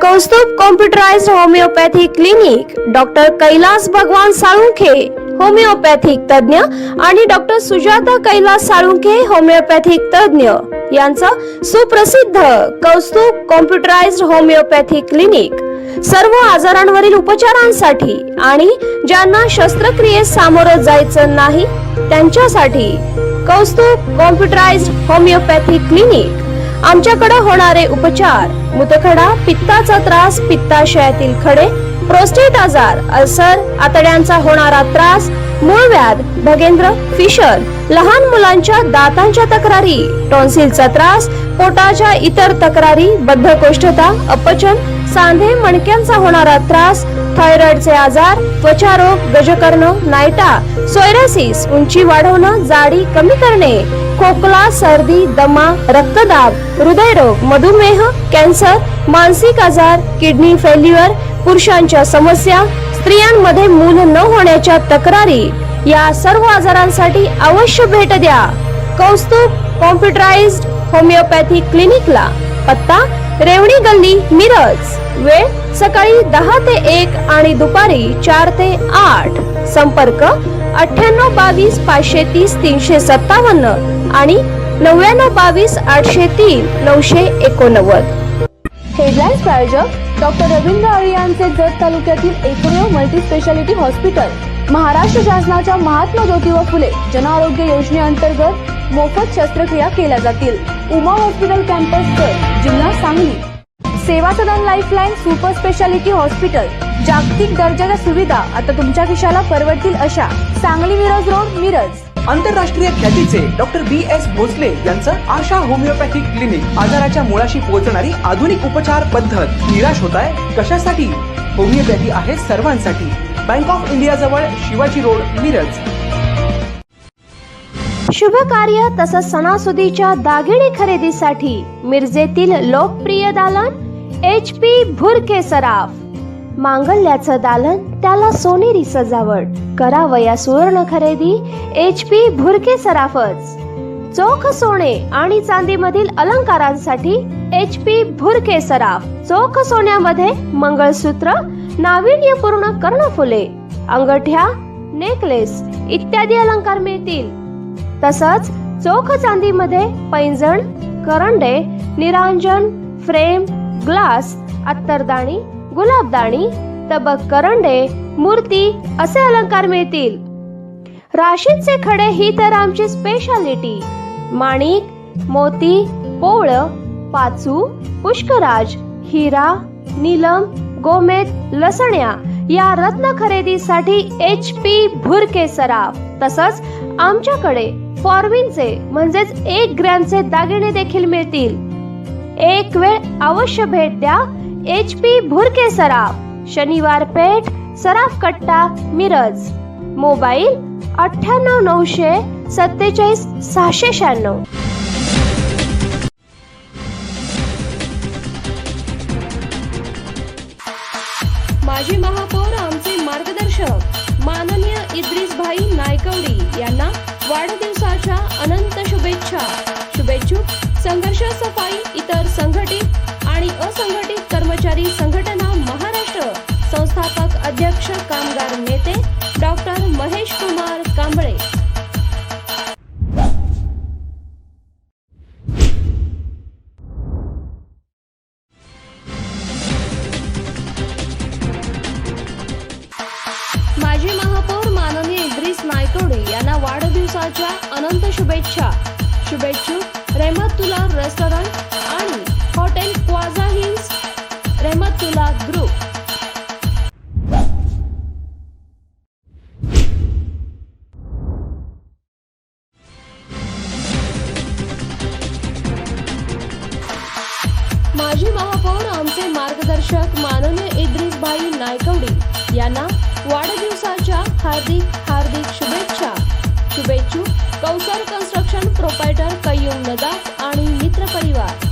Kaustubh computerised homeopathy clinic doctor Kailas Bhagwan Salunkhe homeopathic तज्ञ आणि डॉक्टर सुजाता कैलास साळुंखे होमिओपॅथिक तज्ञ यांचं सुप्रसिद्ध कौस्तुभ कॉम्प्युटराइज्ड होमिओपॅथी क्लिनिक. सर्व आजारांवरील उपचारांसाठी आणि ज्यांना शस्त्रक्रियेस सामोरं जायचं नाही त्यांच्यासाठी कौस्तुभ कॉम्प्युटराइज्ड होमिओपॅथी क्लिनिक. आमच्याकडे होणारे उपचार: मूतखडा, पित्ताचा त्रास, पित्ताशयातील खडे, प्रोस्टेट आजार, अल्सर, आतड्यांचा होणारा त्रास, मूळव्याध, भगेंद्र, फिशर, लहान मुलांच्या दातांच्या तक्रारी, टॉन्सिलचा त्रास, पोटाच्या इतर तक्रारी, बद्धकोष्ठता, अपचन, सांधे मणक्यांचा होणारा त्रास, थायरॉइडचे आजार, त्वचारोग, गजकर्ण, नायटा, सोयरासिस, उंची वाढवणं, जाडी कमी करणे, खोकला, सर्दी, दमा, रक्तदाब, हृदयरोग, मधुमेह, कॅन्सर, मानसिक आजार, किडनी फेल्युअर, पुरुषांच्या समस्या, स्त्रियांमध्ये मूल न होण्याच्या तक्रारी, या सर्व आजारांसाठी अवश्य भेट द्या कौस्तुभ कॉम्प्युटराइज्ड होमिओपॅथी क्लिनिकला. पत्ता रेवणी गल्ली, मिरज. वेळ सकाळी 10 ते 1 आणि दुपारी 4 ते 8. संपर्क 98 22 530 357 आणि 99 22 803 989. हेडलाईन्स प्रायोजक डॉक्टर रवींद्र आळे यांचे जत तालुक्यातील एकमेव मल्टी स्पेशालिटी हॉस्पिटल. महाराष्ट्र शासनाच्या महात्मा ज्योतिबा फुले जन आरोग्य योजनेअंतर्गत मोफत शस्त्रक्रिया केल्या जातील. उमा हॉस्पिटल कॅम्पस जत, जिल्हा सांगली. सेवा सदन लाईफलाईन सुपर स्पेशालिटी हॉस्पिटल. जागतिक दर्जाच्या सुविधा आता तुमच्या खिशाला परवडतील अशा. सांगली मिरज रोड, मिरज. आंतरराष्ट्रीय ख्यातीचे डॉक्टर BS भोसले यांचं आशा होमिओपॅथिक क्लिनिक. आजाराच्या मुळाशी पोहोचणारी आधुनिक उपचार पद्धत. निराश होताय कशासाठी? होमिओपॅथी आहे सर्वांसाठी. बँक ऑफ इंडिया जवळ, शिवाजी रोड, मिरज. शुभ कार्य तसंच सणासुदीच्या दागिने खरेदीसाठी मिरजेतील लोकप्रिय दालन HP भुरके सराफ. मांगल्याचं दालन, त्याला सोनेरी सजावट. करावया सुवर्ण खरेदी HP भुरके सराफच. चोख सोने आणि चांदीमधील अलंकारांसाठी HP भुरके सराफ. चोख सोन्यामध्ये मंगळसूत्र, नाविन्यपूर्ण कर्णफुले, अंगठ्या, नेकलेस इत्यादी अलंकार मिळतील. तसंच चोख चांदीमध्ये पैंजण, करंडे, निरांजन, फ्रेम, ग्लास, अत्तरदाणी, गुलाबदाणी, तबक करंडे, मूर्ती असे अलंकार मिळतील. राशींचे खडे ही तर आमची स्पेशालिटी. माणिक, मोती, पोळ, पाचू, पुष्कराज, हिरा, नीलम, गोमेद, लसण्या या रत्न खरेदीसाठी HP भुरके सराफ. तसंच आमच्याकडे फॉर्मिनचे म्हणजेच 1 ग्रॅमचे दागिने देखील मिळतील. एक वेळ अवश्य भेट द्या HP भुरके सराफ. शनिवार पेठ, सराफ कट्टा, मिरज. मोबाईल 98 900 47 696. माजी महापौर आमचे मार्गदर्शक माननीय इद्रिसभाई नायकवडी यांना वाढदिवसाच्या अनंत शुभेच्छा. शुभेच्छुक संघर्ष सफाई इतर संघटित आणि असंघटित कर्मचारी संघटना महाराष्ट्र संस्थापक अध्यक्ष कामगार नेते डॉक्टर महेश कुमार कांबळे. माजी महापौर माननीय इद्रिस नायकवडी यांना वाढदिवसाच्या अनंत शुभेच्छा. शुभेच्छुक रहमतुल्ला रेस्टॉरंट आणि हॉटेल क्वाझा हिल्स रहमतुल्ला ग्रुप. माजी महापौर आमचे मार्गदर्शक माननीय इद्रिसभाई नायकवडी यांना वाढदिवसाच्या हार्दिक शुभेच्छा. शुभेच्छुक कौसर कन्स्ट्रक्शन प्रोपायटर कय्यूम नदाफ आणि मित्र परिवार.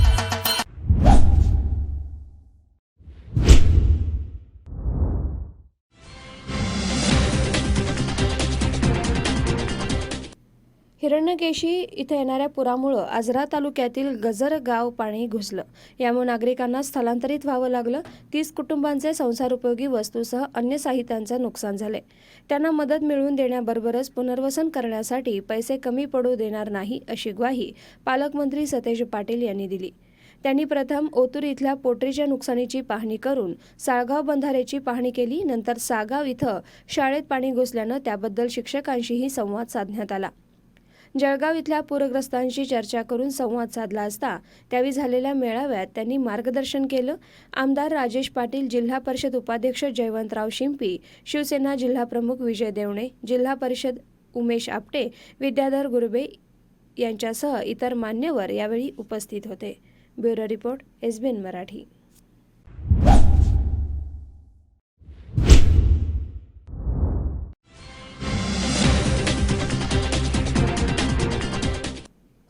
हिरण्यकेशी इथे येणाऱ्या पुरामुळे आजरा तालुक्यातील गजर गाव पाणी घुसलं. यामुळे नागरिकांना स्थलांतरित व्हावं लागलं. 30 कुटुंबांचे संसारोपयोगी वस्तूसह अन्य साहित्यांचे नुकसान झाले. त्यांना मदत मिळवून देण्याबरोबरच पुनर्वसन करण्यासाठी पैसे कमी पडू देणार नाही अशी ग्वाही पालकमंत्री सतेज पाटील यांनी दिली. त्यांनी प्रथम ओतूर इथल्या पोटरीच्या नुकसानीची पाहणी करून साळगाव बंधाऱ्याची पाहणी केली. नंतर सागाव इथं शाळेत पाणी घुसल्यानं त्याबद्दल शिक्षकांशीही संवाद साधण्यात आला. जळगाव इथल्या पूरग्रस्तांशी चर्चा करून संवाद साधला असता त्यावेळी झालेल्या मेळाव्यात त्यांनी मार्गदर्शन केलं. आमदार राजेश पाटील, जिल्हा परिषद उपाध्यक्ष जयवंतराव शिंपी, शिवसेना जिल्हाप्रमुख विजय देवणे, जिल्हा परिषद उमेश आपटे, विद्याधर गुरबे यांच्यासह इतर मान्यवर यावेळी उपस्थित होते. Bureau report, SBN Marathi.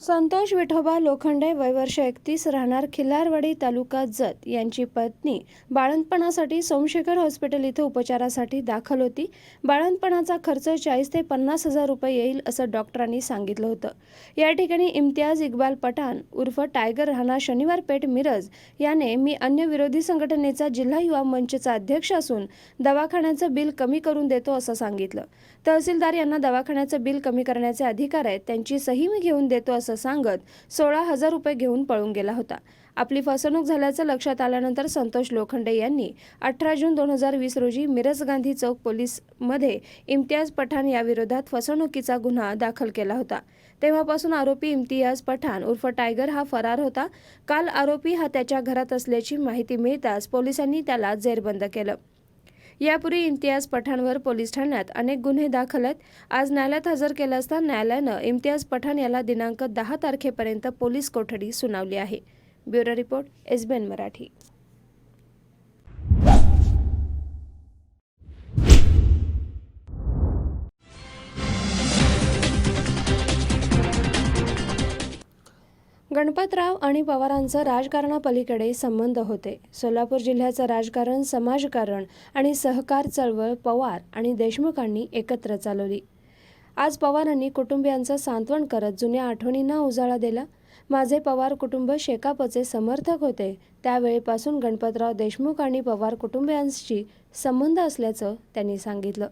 Santosh Vithoba Lokhande वय वर्ष 31 राहणार खिल्लारवाडी तालुका जत यांची पत्नी बाळंतपणासाठी सोमशेखर हॉस्पिटल इथं उपचारासाठी दाखल होती. बाळंतपणाचा खर्च 40 ते 50 हजार रुपये येईल असं डॉक्टरांनी सांगितलं होतं. या ठिकाणी इम्तियाज इक्बाल पठाण उर्फ टायगर राहणार शनिवार पेठ मिरज याने मी अन्य विरोधी संघटनेचा जिल्हा युवा मंचचा अध्यक्ष असून दवाखान्याचं बिल कमी करून देतो असं सांगितलं. तहसीलदार यांना दवाखान्याचं बिल कमी करण्याचे अधिकार आहेत, त्यांची सही मी घेऊन देतो असं सांगत 16,000 रुपये घेऊन पळून गेला होता. आपली फसवणूक झाल्याचं लक्षात आल्यानंतर संतोष लोखंडे यांनी 18 जून 2020 रोजी मिरज गांधी चौक पोलीसमध्ये इम्तियाज पठाण याविरोधात फसवणुकीचा गुन्हा दाखल केला होता. तेव्हापासून आरोपी इम्तियाज पठाण उर्फ टायगर हा फरार होता. काल आरोपी हा त्याच्या घरात असल्याची माहिती मिळताच पोलिसांनी त्याला जेरबंद केलं. यापूर्वी इम्तियाज पठाणवर पोलीस ठाण्यात अनेक गुन्हे दाखल आहेत. आज न्यायालयात हजर केलं असता न्यायालयानं इम्तियाज पठाण याला दिनांक 10 तारखेपर्यंत पोलीस कोठडी सुनावली आहे. Bureau report, SBN Marathi. Ganpatrao आणि पवारांचं राजकारणापलीकडे संबंध होते. सोलापूर जिल्ह्याचं राजकारण, समाजकारण आणि सहकार चळवळ पवार आणि देशमुखांनी एकत्र चालवली. आज पवारांनी कुटुंबियांचं सांत्वन करत जुन्या आठवणींना उजाळा दिला. माझे पवार कुटुंब शेकापचे समर्थक होते. त्यावेळेपासून गणपतराव देशमुख आणि पवार कुटुंबियांशी संबंध असल्याचं त्यांनी सांगितलं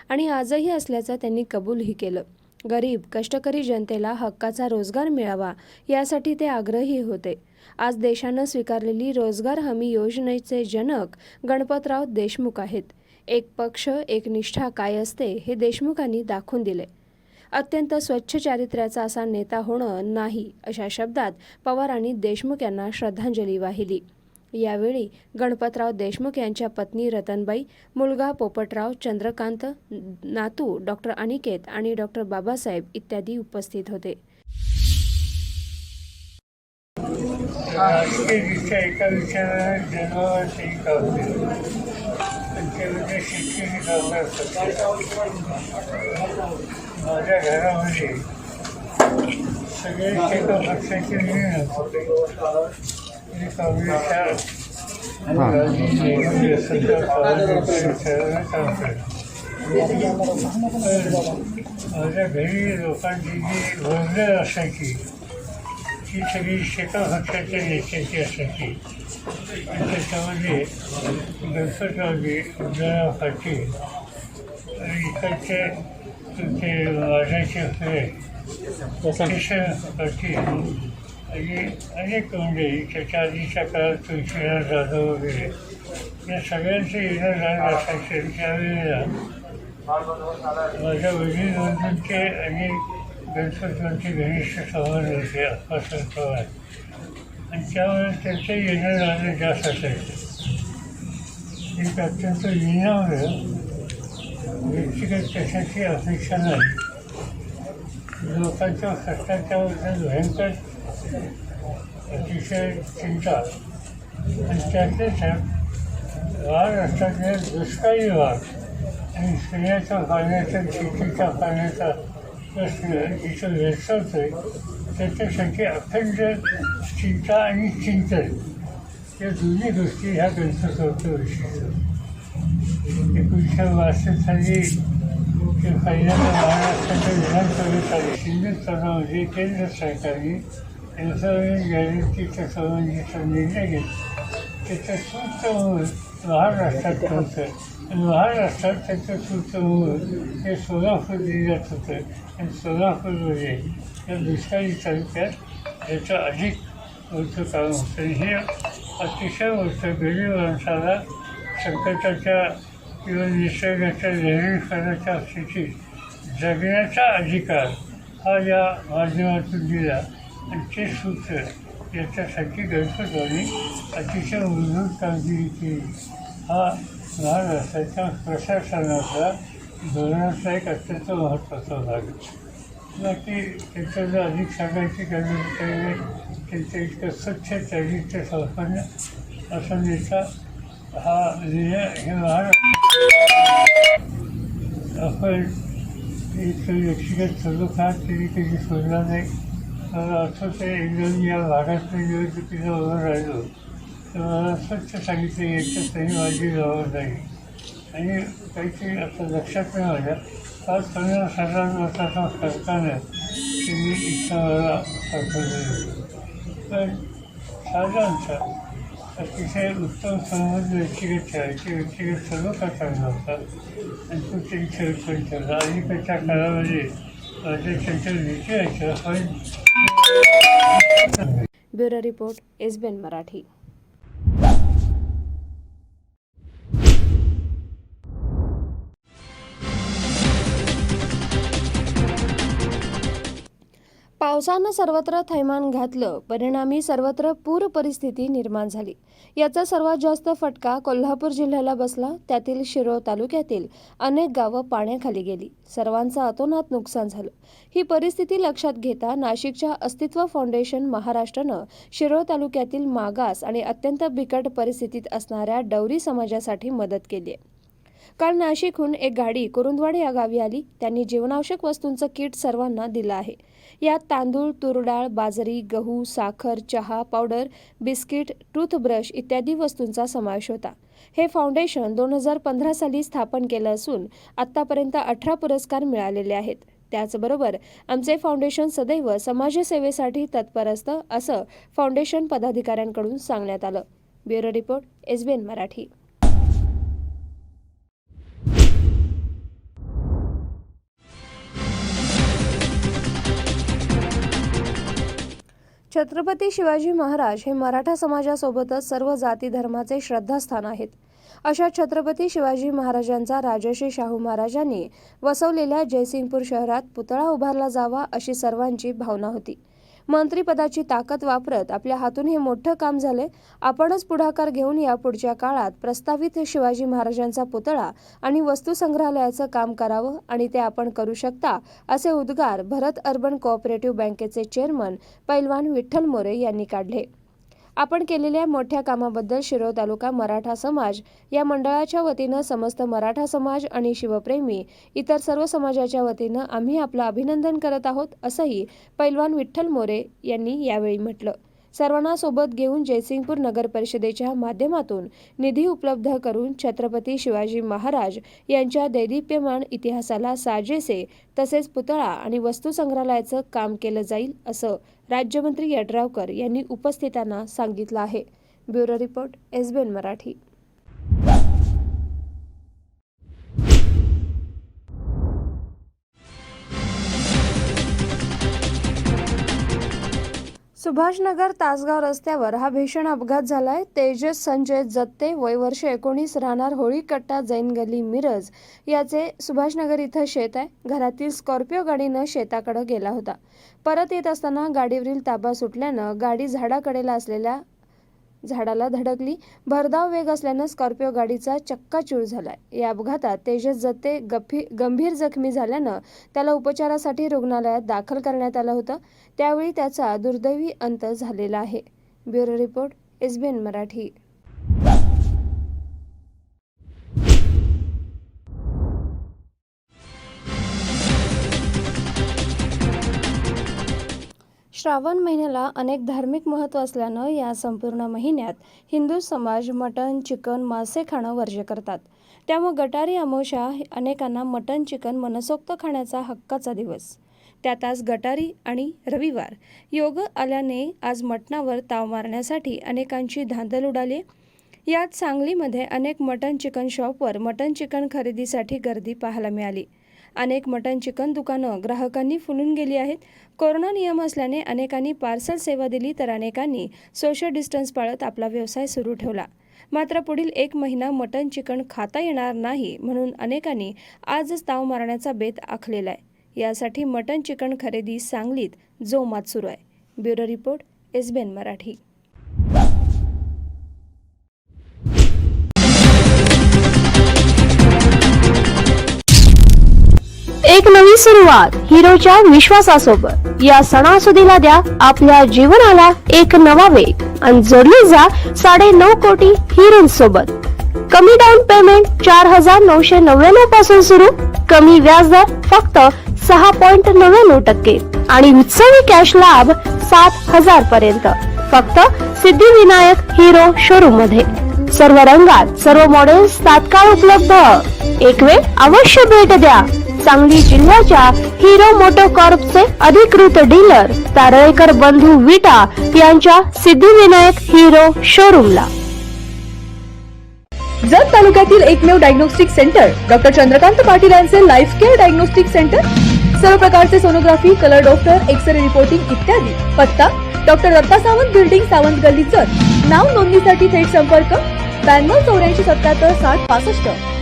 आणि आजही असल्याचं त्यांनी कबूलही केलं. गरीब कष्टकरी जनतेला हक्काचा रोजगार मिळावा यासाठी ते आग्रही होते. आज देशानं स्वीकारलेली रोजगार हमी योजनेचे जनक गणपतराव देशमुख आहेत. एक पक्ष एक निष्ठा काय असते हे देशमुखांनी दाखवून दिले. अत्यंत स्वच्छ चारित्र्याचा असा नेता होणं नाही अशा शब्दात पवारांनी देशमुख यांना श्रद्धांजली वाहिली. यावेळी गणपतराव देशमुख यांच्या पत्नी रतनबाई, मुलगा पोपटराव, चंद्रकांत, नातू डॉक्टर अनिकेत आणि डॉक्टर बाबासाहेब इत्यादी उपस्थित होते. एका विचाराने जन्मावरती त्यांच्यामध्ये शिक्षण माझ्या घरामध्ये सगळे एका पक्षाचे निर्णय माझ्या घरी लोकांची जी वर्दळ असायची ती सगळी शेकापक्षाच्या नेत्याची असायची आणि त्याच्यामध्ये गणपतरावजी उद्धवराव पाटील आणि इकडचे तुमचे वाजाचे फुले किशन पाटील आणि अनेक मंडळी त्याच्या आधीच्या काळात तुळशीराम जाधव वगैरे या सगळ्यांचे येणं जाणं असायचे. त्यावेळेला माझ्या वडील बंधूंचे आणि गणपतरावचे घनिष्ठ संबंध होते आप्पासाहेब पवार आणि त्यामुळे त्यांचं येणं जाणं जास्त असायचं. एक अत्यंत विनम्र व्यक्तिगत कशाची अपेक्षा नाही. लोकांच्या कष्टाच्याबद्दल भयंकर अतिशय चिंता आणि त्यातले त्यात वाढ असताना दुष्काळी वाढ आणि स्त्रियाच्या पाण्याचा शेतीच्या पाण्याचा प्रश्न जिथं भेडसावतो आहे त्याच्यासाठी अखंड चिंता आणि चिंतन या दोन्ही गोष्टी ह्या गणपतरावचं वैशिष्ट्य. 1962 साली ते पहिल्यांदा महाराष्ट्राच्या विधानसभेत आले. शिंदे सरकारमध्ये केंद्र सरकारने एन्सॉरमेंट गॅरंटीच्या संबंधीचा निर्णय घेतला. त्याचं सूत्र म्हणून महाराष्ट्रात होतं आणि महाराष्ट्रात त्याचं सूत्र म्हणून हे सोलापूर जिल्ह्यात होतं आणि सोलापूरमध्ये या दुष्काळी तालुक्यात त्याचं अधिक मोठं काम होतं. आणि हे अतिशय मोठं गरीब माणसाला संकटाच्या किंवा निसर्गाच्या लहरीपणाच्या स्थितीत जगण्याचा अधिकार हा या माध्यमातून दिला आणि ते सूत्र याच्यासाठी गणपतरावने अतिशय मूलभूत कामगिरी केली. हा महाराष्ट्राच्या प्रशासनाचा धोरणाचा एक अत्यंत महत्त्वाचा भाग आहे. बाकी त्याचं जर अधिक सांगायची गरज काही त्यांचं इतकं स्वच्छ चारित्र्य संपन्न असा नेता हा हे महाराष्ट्र आपण एक व्यक्तिगत सलोखा तरी कधी सोडला नाही. मला आठवत आहे एकदम या भागात निवडणुकीला उभं राहिलो तर मला स्वच्छ सांगितलं याच्यात तरी माझी जवळ नाही आणि काहीतरी आता लक्षात नाही माझ्या 5-50,000 वर्षाचा सरकारनं त्यांनी इतका मला पाठवलेलं. पण साधारणतः अतिशय उत्तम संबंध व्यक्तिगत ठेवायचे, व्यक्तिगत सलोखा चांगला होता आणि तो त्यांच्या उत्पन्न ठेवला. अलीकडच्या काळामध्ये माझ्या त्यांच्या विचारायचं पण ब्युरो रिपोर्ट SBN मराठी. पावसानं सर्वत्र थैमान घातलं, परिणामी सर्वत्र पूर परिस्थिती निर्माण झाली. याचा सर्वात जास्त फटका कोल्हापूर जिल्ह्याला बसला. त्यातील शिरोळ तालुक्यातील अनेक गावं पाण्याखाली गेली. सर्वांचं अतोनात नुकसान झालं. ही परिस्थिती लक्षात घेता नाशिकच्या अस्तित्व फाउंडेशन महाराष्ट्रानं शिरोळ तालुक्यातील मागास आणि अत्यंत बिकट परिस्थितीत असणाऱ्या डवरी समाजासाठी मदत केली आहे. काल नाशिकहून एक गाडी कुरुंदवाड या गावी आली. त्यांनी जीवनावश्यक वस्तूंचं किट सर्वांना दिलं आहे. यात तांदूळ, तूर डाळ, बाजरी, गहू, साखर, चहा पावडर, बिस्किट, टूथब्रश इत्यादी वस्तूंचा समावेश होता. हे फाउंडेशन 2015 साली स्थापन केलं असून आत्तापर्यंत 18 पुरस्कार मिळालेले आहेत. त्याचबरोबर आमचे फाउंडेशन सदैव समाजसेवेसाठी तत्पर असतं, असं फाउंडेशन पदाधिकाऱ्यांकडून सांगण्यात आलं. Bureau report SBN Marathi. Chhatrapati Shivaji Maharaj हे मराठा समाजासोबतच सर्व जाती धर्माचे श्रद्धास्थान आहेत. अशा छत्रपती शिवाजी महाराजांचा राजर्षी शाहू महाराजांनी वसवलेल्या जयसिंगपूर शहरात पुतळा उभारला जावा अशी सर्वांची भावना होती. मंत्रिपदाची ताकद वापरत आपल्या हातून हे मोठं काम झाले. आपणच पुढाकार घेऊन यापुढच्या काळात प्रस्तावित शिवाजी महाराजांचा पुतळा आणि वस्तू संग्रहालयाचं काम करावं आणि ते आपण करू शकता असे उद्गार भरत अर्बन कोऑपरेटिव्ह बँकेचे चेअरमन पैलवान विठ्ठल मोरे यांनी काढले. आपण केलेल्या मोठ्या कामाबद्दल शिरोळ तालुका मराठा समाज या मंडळाच्या वतीनं समस्त मराठा समाज आणि शिवप्रेमी इतर सर्व समाजाच्या वतीनं आम्ही आपलं अभिनंदन करत आहोत, असंही पैलवान विठ्ठल मोरे यांनी यावेळी म्हटलं. सर्वांना सोबत घेऊन जयसिंगपूर नगर परिषदेच्या माध्यमातून निधी उपलब्ध करून छत्रपती शिवाजी महाराज यांच्या दैदिप्यमान इतिहासाला साजेसे तसेच पुतळा आणि वस्तू संग्रहालयाचं काम केलं जाईल असं राज्यमंत्री यड्रावकर यांनी उपस्थितांना सांगितलं आहे. Bureau report SBN Marathi. Subhashnagar Tasgaon रस्त्यावर हा भीषण अपघात झालाय. तेजस संजय जत्ते वय वर्ष 19 राहणार होळी कट्टा जैन गल्ली मिरज याचे सुभाषनगर इथं शेत आहे. घरातील स्कॉर्पिओ गाडीनं शेताकडे गेला होता. परत येत असताना गाडीवरील ताबा सुटल्यानं गाडी झाडाकडेला असलेल्या झाडाला धडकली. भरधाव वेग असल्यानं स्कॉर्पिओ गाडीचा चक्काचूर झालाय. या अपघातात तेजस जत्ते गंभीर जखमी झाल्यानं त्याला उपचारासाठी रुग्णालयात दाखल करण्यात आलं होतं. त्यावेळी त्याचा दुर्दैवी अंत झालेला आहे. Bureau report SBN Marathi. Shravan महिन्याला अनेक धार्मिक महत्त्व असल्यानं या संपूर्ण महिन्यात हिंदू समाज मटण, चिकन, मासे खाणं वर्ज्य करतात. त्यामुळे गटारी अमावस्या अनेकांना मटण, चिकन मनसोक्त खाण्याचा हक्काचा दिवस. त्यात आज गटारी आणि रविवार योग आल्याने आज मटणावर ताव मारण्यासाठी अनेकांची धांदल उडाली. यात सांगलीमध्ये अनेक मटण चिकन शॉपवर मटण चिकन खरेदीसाठी गर्दी पाहायला मिळाली. अनेक मटण चिकन दुकानं ग्राहकांनी फुलून गेली आहेत. कोरोना नियम असल्याने अनेकांनी पार्सल सेवा दिली तर अनेकांनी सोशल डिस्टन्स पाळत आपला व्यवसाय सुरू ठेवला. मात्र पुढील 1 महिना मटण चिकन खाता येणार नाही म्हणून अनेकांनी आजच ताव मारण्याचा बेत आखलेला आहे. यासाठी मटण चिकन खरेदी सांगलीत जोमात सुरू आहे. Bureau report SBN Marathi. एक नवी सुरुवात हिरोच्या विश्वासासोबत. या सणासुदीला द्या आपल्या जीवनाला एक नवा वेग आणि जोडले जा 9.5 कोटी हिरोंसोबत. कमी डाऊन पेमेंट 4,999 पासून सुरू. कमी व्याजदर फक्त 6.99% आणि उत्सवी कॅश लाभ 7,000 पर्यंत फक्त सिद्धिविनायक हिरो शोरूम मध्ये. सर्व रंगात सर्व मॉडेल्स तात्काळ उपलब्ध. एक वेळ अवश्य भेट द्या. सांगली जिल्ह्याच्या हिरो मोटोकॉर्पचे अधिकृत डीलर तारळेकर बंधू विटा यांच्या सिद्धिविनायक हिरो शोरूमला. जत तालुक्यातील एकमेव diagnostic centre doctor Chandrakant Patil यांचे लाईफ केअर डायग्नोस्टिक सेंटर. सर्व प्रकारचे sonography, colour doctor, x ray reporting इत्यादी. पत्ता डॉक्टर दत्ता सावंत बिल्डिंग, सावंत गल्ली, जत. नाव नोंदणीसाठी थेट संपर्क 92 84 77 60 65.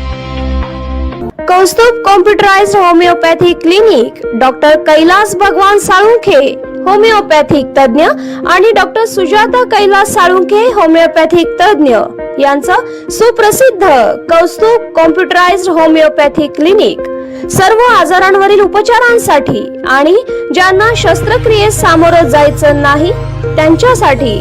Kaustubh computerised homeopathy clinic doctor Kailas Bhagwan Salunkhe homeopathic तज्ञ आणि डॉक्टर सुजाता कैलास साळुंखे होमिओपॅथिक तज्ञ यांचं सुप्रसिद्ध कौस्तुभ कॉम्प्युटराइज्ड होमिओपॅथी क्लिनिक. सर्व आजारांवरील उपचारांसाठी आणि ज्यांना शस्त्रक्रियेस सामोरं जायचं नाही त्यांच्यासाठी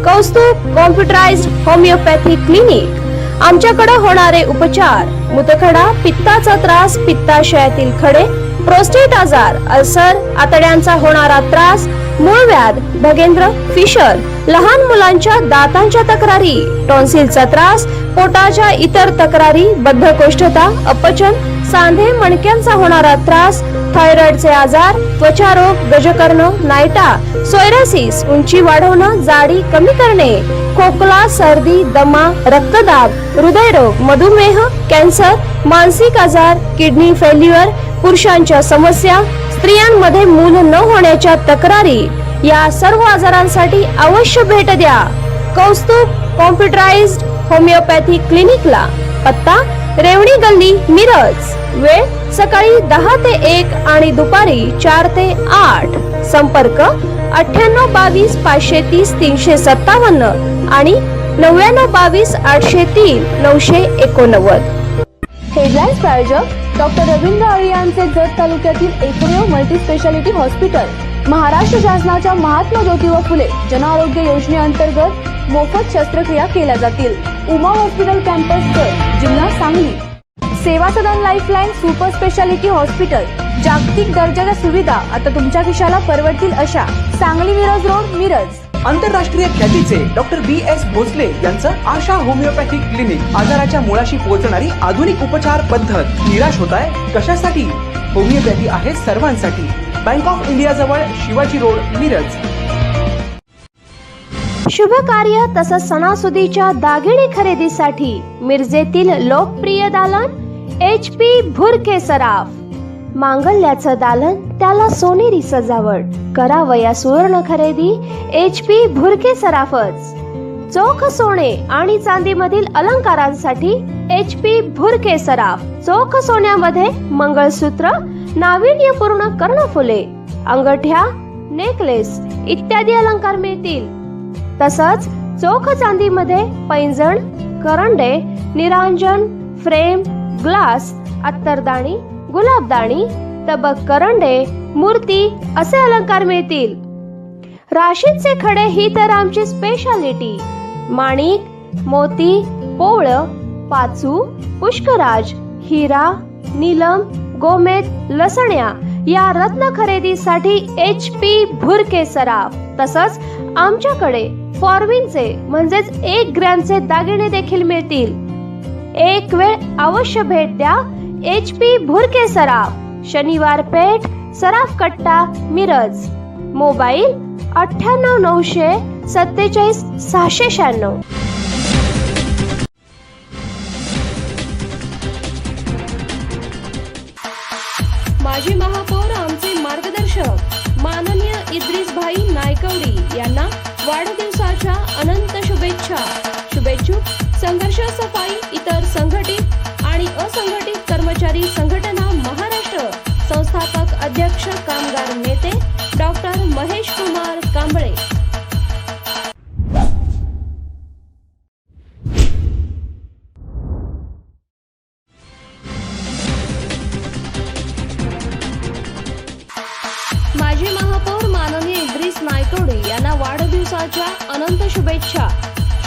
कौस्तुभ कॉम्प्युटराइज्ड होमिओपॅथी क्लिनिक. आमच्याकडे होणारे उपचार: मूतखडा, पित्ताचा त्रास, पित्ताशयातील खडे, प्रोस्टेट आजार, अल्सर, आतड्यांचा होणारा त्रास, मूळव्याध, भगेंद्र, फिशर, लहान मुलांच्या दातांच्या तक्रारी, टॉन्सिलचा त्रास, पोटाच्या इतर तक्रारी, बद्धकोष्ठता, अपचन, सांधे मणक्यांचा होणारा त्रास, थायरॉइडचे आजार, त्वचारोग, गजकर्ण, नायटा, सोयरासिस, उंची वाढवणं, जाडी कमी करणे, खोकला, सर्दी, दमा, रक्तदाब, हृदयरोग, मधुमेह, कॅन्सर, मानसिक आजार, किडनी फेल्युअर, पुरुषांच्या समस्या, स्त्रियांमध्ये मूल न होण्याच्या तक्रारी, या सर्व आजारांसाठी अवश्य भेट द्या कौस्तुभ कॉम्प्युटराइज्ड होमिओपॅथी क्लिनिकला. पत्ता रेवणी गल्ली, मिरज. वेळ सकाळी 10 ते 1 आणि दुपारी 4 ते 8. संपर्क 98 22 530 357 आणि 99 22 803 989. हेडलाईन्स प्रायोजक डॉक्टर रवींद्र आळे यांचे जत तालुक्यातील एकमेव मल्टी स्पेशालिटी हॉस्पिटल. महाराष्ट्र शासनाच्या महात्मा ज्योतिबा फुले जनआरोग्य योजनेअंतर्गत मोफत शस्त्रक्रिया केल्या जातील. उमा हॉस्पिटल कॅम्पस जत, जिल्हा सांगली. सेवा सदन लाईफलाईन सुपर स्पेशालिटी हॉस्पिटल. जागतिक दर्जाच्या सुविधा आता तुमच्या खिशाला परवडतील अशा. सांगली मिरज रोड, मिरज. आंतरराष्ट्रीय ख्यातीचे डॉक्टर BS भोसले यांचं आशा होमिओपॅथिक क्लिनिक आजाराच्या मुळाशी पोहोचणारी आधुनिक उपचार पद्धत. निराश होताय कशासाठी? होमिओपॅथी आहे सर्वांसाठी. बँक ऑफ इंडिया जवळ शिवाजी रोड, मिरज. शुभ कार्य तसंच सणासुदीच्या दागिने खरेदीसाठी मिरजेतील लोकप्रिय दालन HP भुरके सराफ. मांगल्याचं दालन त्याला सोनेरी सजावट. करावया सुवर्ण खरेदी HP भुरके सराफच. चोख सोने आणि चांदीमधील अलंकारांसाठी HP भुरके सराफ. चोख सोन्यामध्ये मंगळसूत्र, नाविन्यपूर्ण कर्णफुले, अंगठ्या, नेकलेस इत्यादी अलंकार मिळतील. तसंच चोख चांदीमध्ये पैंजण, करंडे, निरांजन, फ्रेम, ग्लास, अत्तरदाणी, गुलाबदाणी, तबक करंडे, मूर्ती असे अलंकार मिळतील. राशींचे खडे ही तर आमची स्पेशालिटी. माणिक, मोती, पोवळं, पाचू, पुष्कराज, हिरा, नीलम, गोमेद, लसण्या या रत्न खरेदीसाठी HP भुरके सराफ. तसंच आमच्याकडे फॉर्मिंगचे म्हणजेच 1 ग्रॅमचे दागिने देखील मिळतील. एक वेळ अवश्य भेट द्या HP भुरके सराफ. शनिवार पेठ, सराफ कट्टा, मिरज. मोबाईल 98 900 47 696. माजी महापौर आमचे मार्गदर्शक माननीय इद्रिसभाई नायकवडी यांना वाढदिवसाच्या अनंत शुभेच्छा. शुभेच्छुक संघर्ष सफाई इतर संघटित आणि असंघटित कर्मचारी संघटना महाराष्ट्र. संस्थापक अध्यक्ष कामगार नेते डॉक्टर महेश कुमार कांबळे. माजी महापौर माननीय इद्रिस नायकवडी यांना वाढदिवसाच्या अनंत शुभेच्छा.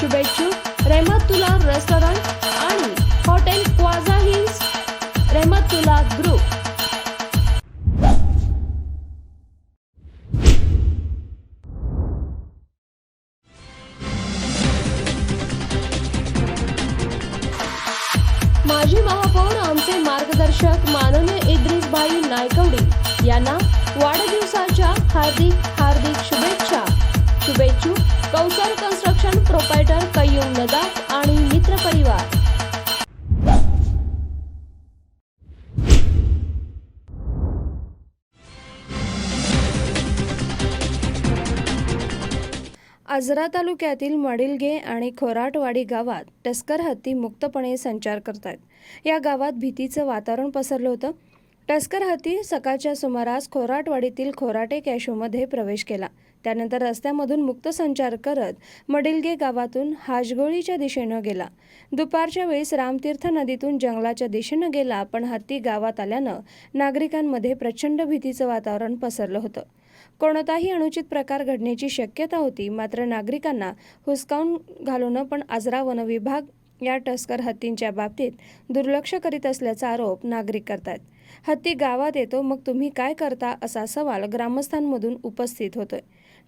शुभेच्छुक रहमतुल्ला रेस्टॉरंट आणि हॉटेल क्वाझा हिल्स, रहमतुल्ला ग्रुप. माजी महापौर आमचे मार्गदर्शक माननीय इद्रिसभाई नायकवडी यांना वाढदिवसाच्या हार्दिक शुभेच्छा. शुभेच्छुक कौसर कन्स्ट्रक्शन प्रोपायटर कय्यूम लदाख आणि मित्र परिवार. आजरा तालुक्यातील मडिलगे आणि खोराटवाडी गावात टस्कर हत्ती मुक्तपणे संचार करतात. या गावात भीतीचं वातावरण पसरलं होतं. टस्कर हत्ती सकाळच्या सुमारास खोराटवाडीतील खोराटे कॅशोमध्ये प्रवेश केला. त्यानंतर रस्त्यामधून मुक्त संचार करत मडिलगे गावातून हाजगोळीच्या दिशेनं गेला. दुपारच्या वेळेस रामतीर्थ नदीतून जंगलाच्या दिशेनं गेला. पण हत्ती गावात आल्यानं नागरिकांमध्ये प्रचंड भीतीचं वातावरण पसरलं होतं. कोणताही अनुचित प्रकार घडण्याची शक्यता होती. मात्र नागरिकांना हुसकावून घालवणं पण आजरा वनविभाग या टस्कर हत्तींच्या बाबतीत दुर्लक्ष करीत असल्याचा आरोप नागरिक करतात. हत्ती गावात येतो मग तुम्ही काय करता असा सवाल ग्रामस्थांमधून उपस्थित होतोय.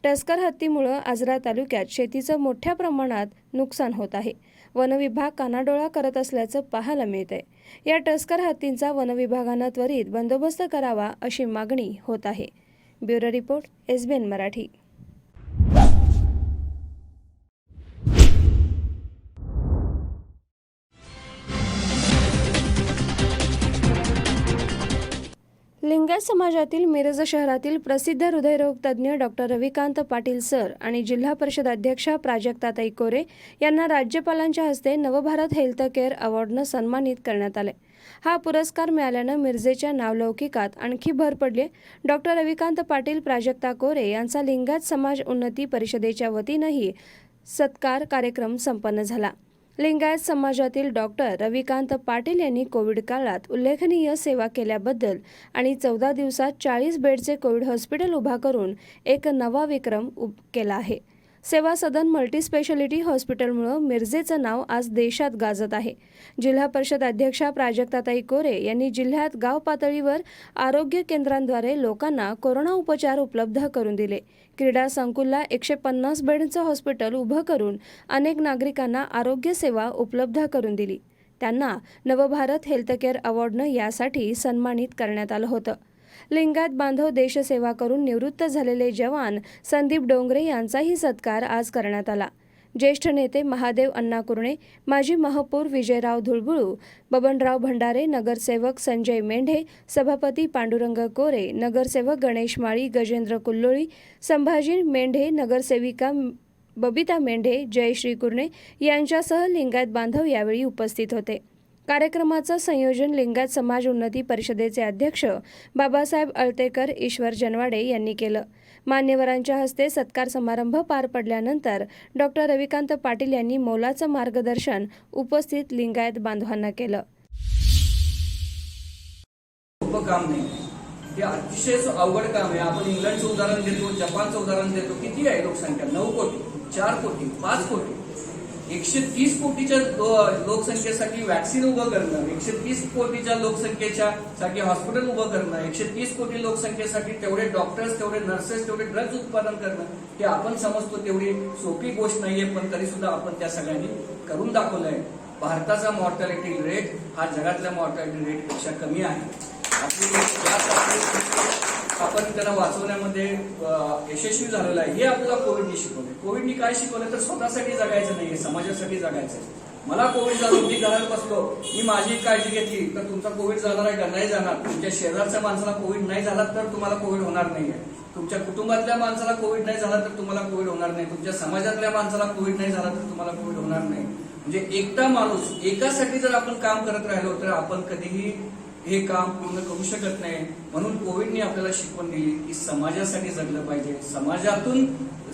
टस्कर हत्तीमुळं आजरा तालुक्यात शेतीचं मोठ्या प्रमाणात नुकसान होत आहे. वनविभाग कानाडोळा करत असल्याचं पाहायला मिळतंय. या टस्कर हत्तींचा वनविभागानं त्वरित बंदोबस्त करावा अशी मागणी होत आहे. Bureau report SBN Marathi. Lingayat समाजातील मिरज शहरातील प्रसिद्ध हृदयरोग तज्ज्ञ डॉक्टर रविकांत पाटील सर आणि जिल्हा परिषद अध्यक्षा प्राजक्ताताई कोरे यांना राज्यपालांच्या हस्ते नवभारत हेल्थ केअर अवॉर्डनं सन्मानित करण्यात आले. हा पुरस्कार मिळाल्यानं मिरजेच्या नावलौकिकात आणखी भर पडली. डॉक्टर रविकांत पाटील, प्राजक्ता कोरे यांचा लिंगायत समाज उन्नती परिषदेच्या वतीनंही सत्कार कार्यक्रम संपन्न झाला. लिंगायत समाजातील डॉक्टर रविकांत पाटील यांनी कोविड काळात उल्लेखनीय सेवा केल्याबद्दल आणि 14 दिवसात 40 बेडचे कोविड हॉस्पिटल उभा करून एक नवा विक्रम केला आहे. सेवा सदन मल्टीस्पेशालिटी हॉस्पिटलमुळं मिरजेचं नाव आज देशात गाजत आहे. जिल्हा परिषद अध्यक्षा प्राजक्ताताई कोरे यांनी जिल्ह्यात गाव पातळीवर आरोग्य केंद्रांद्वारे लोकांना कोरोना उपचार उपलब्ध करून दिले. क्रीडा संकुलला 150 बेडचं हॉस्पिटल उभं करून अनेक नागरिकांना आरोग्य सेवा उपलब्ध करून दिली. त्यांना नवभारत हेल्थकेअर अवॉर्डनं यासाठी सन्मानित करण्यात आलं होतं. लिंगायत बांधव देशसेवा करून निवृत्त झालेले जवान संदीप डोंगरे यांचाही सत्कार आज करण्यात आला. ज्येष्ठ नेते महादेव अण्णा कुरणे, माजी महापौर विजयराव धुळबुळू, बबनराव भंडारे, नगरसेवक संजय मेंढे, सभापती पांडुरंग कोरे, नगरसेवक गणेश माळी, गजेंद्र कुल्लोळी, संभाजी मेंढे, नगरसेविका बबिता मेंढे, जयश्री कुरणे यांच्यासह लिंगायत बांधव यावेळी उपस्थित होते. कार्यक्रमाचं संयोजन लिंगायत समाज उन्नती परिषदेचे अध्यक्ष बाबासाहेब अळतेकर, ईश्वर जनवाडे यांनी केलं. मान्यवरांच्या हस्ते सत्कार समारंभ पार पडल्यानंतर डॉक्टर रविकांत पाटील यांनी मोलाचं मार्गदर्शन उपस्थित लिंगायत बांधवांना केलं. सोपं काम नाही, हे अतिशय अवघड काम आहे. आपण इंग्लंडचं उदाहरण देतो, जपानचं उदाहरण देतो. किती आहे लोकसंख्या? 9 कोटी, 4 कोटी, 5 कोटी. 130 कोटीच्या लोकसंख्येसाठी व्हॅक्सिन उभं करणं, 130 कोटीच्या लोकसंख्येच्या साठी हॉस्पिटल उभं करणं, 130 कोटी लोकसंख्येसाठी तेवढे डॉक्टर्स, तेवढे नर्सेस, तेवढे ड्रग्ज उत्पादन करणं, हे आपण समजतो तेवढी सोपी गोष्ट नाहीये. पण तरी सुद्धा आपण त्या सगळ्यांनी करून दाखवलंय. भारताचा मॉर्टॅलिटी रेट हा जगातल्या मॉर्टॅलिटी रेटपेक्षा कमी आहे. आपण त्यांना वाचवण्यामध्ये यशस्वी झालेलं आहे. हे आपल्याला कोविडनी शिकवलं. कोविडनी काय शिकवलं तर स्वतःसाठी जगायचं नाहीये, समाजासाठी जगायचं. मला कोविड झालं, मी घरात बसलो, मी माझी काळजी घेतली तर तुमचा कोविड जाणार आहे का? नाही जाणार. तुमच्या शेजारच्या माणसाला कोविड नाही झाला तर तुम्हाला कोविड होणार नाहीये. तुमच्या कुटुंबातल्या माणसाला कोविड नाही झाला तर तुम्हाला कोविड होणार नाही. तुमच्या समाजातल्या माणसाला कोविड नाही झाला तर तुम्हाला कोविड होणार नाही. म्हणजे एकटा माणूस एकासाठी जर आपण काम करत राहिलो तर आपण कधीही हे काम पूर्ण करू शकत नाही. म्हणून कोविडने आपल्याला शिकवण दिली की समाजासाठी जगलं पाहिजे,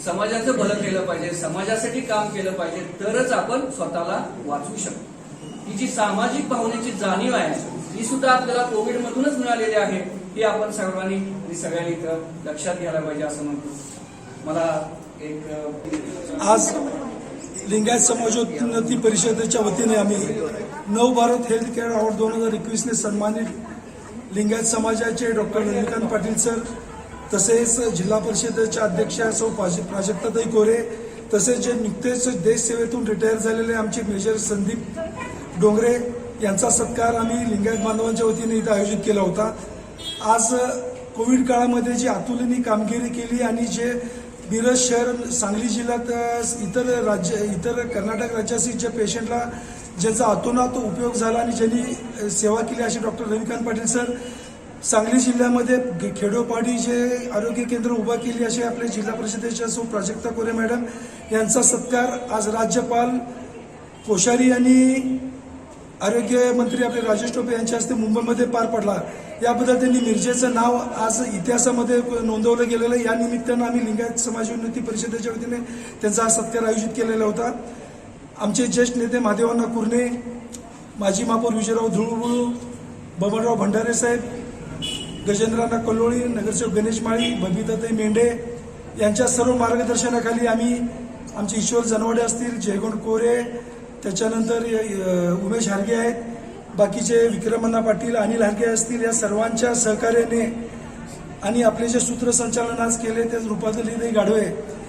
समाजाचं भलं केलं पाहिजे, समाजासाठी काम केलं पाहिजे, तरच आपण स्वतःला वाचवू शकतो. ही जी सामाजिक भावनेची जाणीव आहे ही सुद्धा आपल्याला कोविड मधूनच मिळालेली आहे. ही आपण सर्वांनी आणि सगळ्यांनी इथं लक्षात घ्यायला पाहिजे असं म्हणतो. मला एक आज लिंगायत समाजोन्नती परिषदेच्या वतीने आम्ही नवभारत हेल्थ केअर अवॉर्ड 2021 सन्मानित लिंगायत समाजाचे डॉक्टर रविकांत पाटील सर, तसेच जिल्हा परिषदेच्या अध्यक्षा सौ प्राजक्ताताई कोरे, तसेच जे नुकतेच देशसेवेतून रिटायर झालेले आमचे मेजर संदीप डोंगरे यांचा सत्कार आम्ही लिंगायत बांधवांच्या वतीने इथं आयोजित केला होता. आज कोविड काळामध्ये जी अतुलनीय कामगिरी केली आणि जे मिरज शहर, सांगली जिल्ह्यात इतर कर्नाटक राज्याशी ज्या पेशंटला ज्याचा अतोनात उपयोग झाला आणि ज्यांनी सेवा केली असे डॉक्टर रविकांत पाटील सर, सांगली जिल्ह्यामध्ये खेडोपाडी जे आरोग्य केंद्र उभा केली असे आपले जिल्हा परिषदेच्या सौ प्राजक्ता कोरे मॅडम यांचा सत्कार आज राज्यपाल कोश्यारी यांनी आरोग्य मंत्री आपले राजेश टोपे यांच्या हस्ते मुंबईमध्ये पार पडला. याबद्दल त्यांनी मिरजेचं नाव आज इतिहासामध्ये नोंदवलं गेलेलं. या निमित्तानं आम्ही लिंगायत समाज उन्नती परिषदेच्या वतीने त्यांचा हा सत्कार आयोजित केलेला होता. आमचे ज्येष्ठ नेते महादेवांना कुरणे, माजी महापौर विजयराव धुळबुळू, बबनराव भंडारे साहेब, गजेंद्रांना कल्लोळी, नगरसेवक गणेश माळी, बबिताताई मेंढे यांच्या सर्व मार्गदर्शनाखाली आम्ही आमचे ईश्वर जनवाडे असतील, जयगोंड कोरे, त्याच्यानंतर उमेश हारगे आहेत, बाकीचे विक्रमण्णा पाटील, अनिल हारगे असतील, या सर्वांच्या सहकार्याने आणि आपले जे सूत्रसंचालन आज केले ते रूपाली गाढवे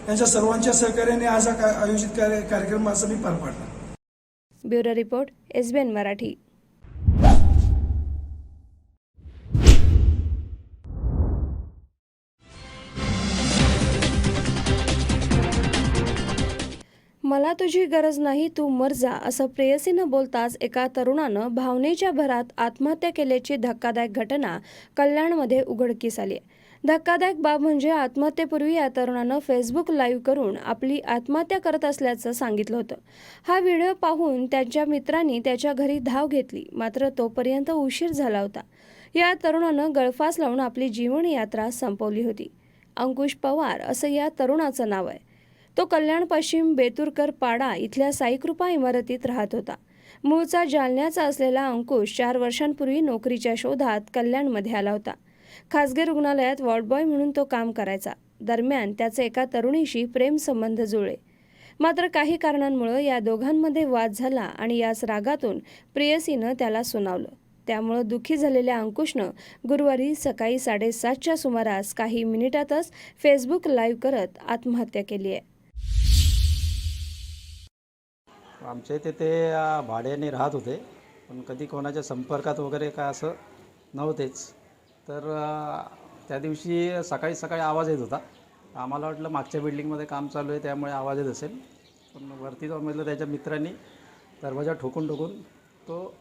यांच्या सर्वांच्या सहकार्याने आज हा आयोजित कार्यक्रम आज मी पार पाडला. Bureau report, SBN Marathi. मला तुझी गरज नाही, तू मर जा, असं प्रेयसीनं बोलताच एका तरुणानं भावनेच्या भरात आत्महत्या केल्याची धक्कादायक घटना कल्याणमध्ये उघडकीस आली. धक्कादायक बाब म्हणजे आत्महत्येपूर्वी या तरुणानं फेसबुक लाईव्ह करून आपली आत्महत्या करत असल्याचं सांगितलं होतं. हा व्हिडिओ पाहून त्याच्या मित्रांनी त्याच्या घरी धाव घेतली, मात्र तोपर्यंत उशीर झाला होता. या तरुणानं गळफास लावून आपली जीवन यात्रा संपवली होती. अंकुश पवार असं या तरुणाचं नाव आहे. तो कल्याण पश्चिम बेतुरकर पाडा इथल्या साईकृपा इमारतीत राहत होता. मूळचा जालन्याचा असलेला अंकुश 4 वर्षांपूर्वी नोकरीच्या शोधात कल्याणमध्ये आला होता. खासगी रुग्णालयात वॉर्डबॉय म्हणून तो काम करायचा. दरम्यान त्याचे एका तरुणीशी प्रेमसंबंध जुळले. मात्र काही कारणांमुळे या दोघांमध्ये वाद झाला आणि याच रागातून प्रेयसीनं त्याला सुनावलं. त्यामुळं दुःखी झालेल्या अंकुशनं गुरुवारी सकाळी 7:30च्या सुमारास काही मिनिटातच फेसबुक लाईव्ह करत आत्महत्या केली आहे. आमच्या इथे ते भाड्याने राहत होते, पण कधी कोणाच्या संपर्कात वगैरे काय असं नव्हतेच. तर त्या दिवशी सकाळी सकाळी आवाज येत होता. आम्हाला वाटलं मागच्या बिल्डिंगमध्ये काम चालू आहे त्यामुळे आवाज येत असेल, पण वरती जाऊन म्हटलं त्याच्या मित्रांनी दरवाजा ठोकून तो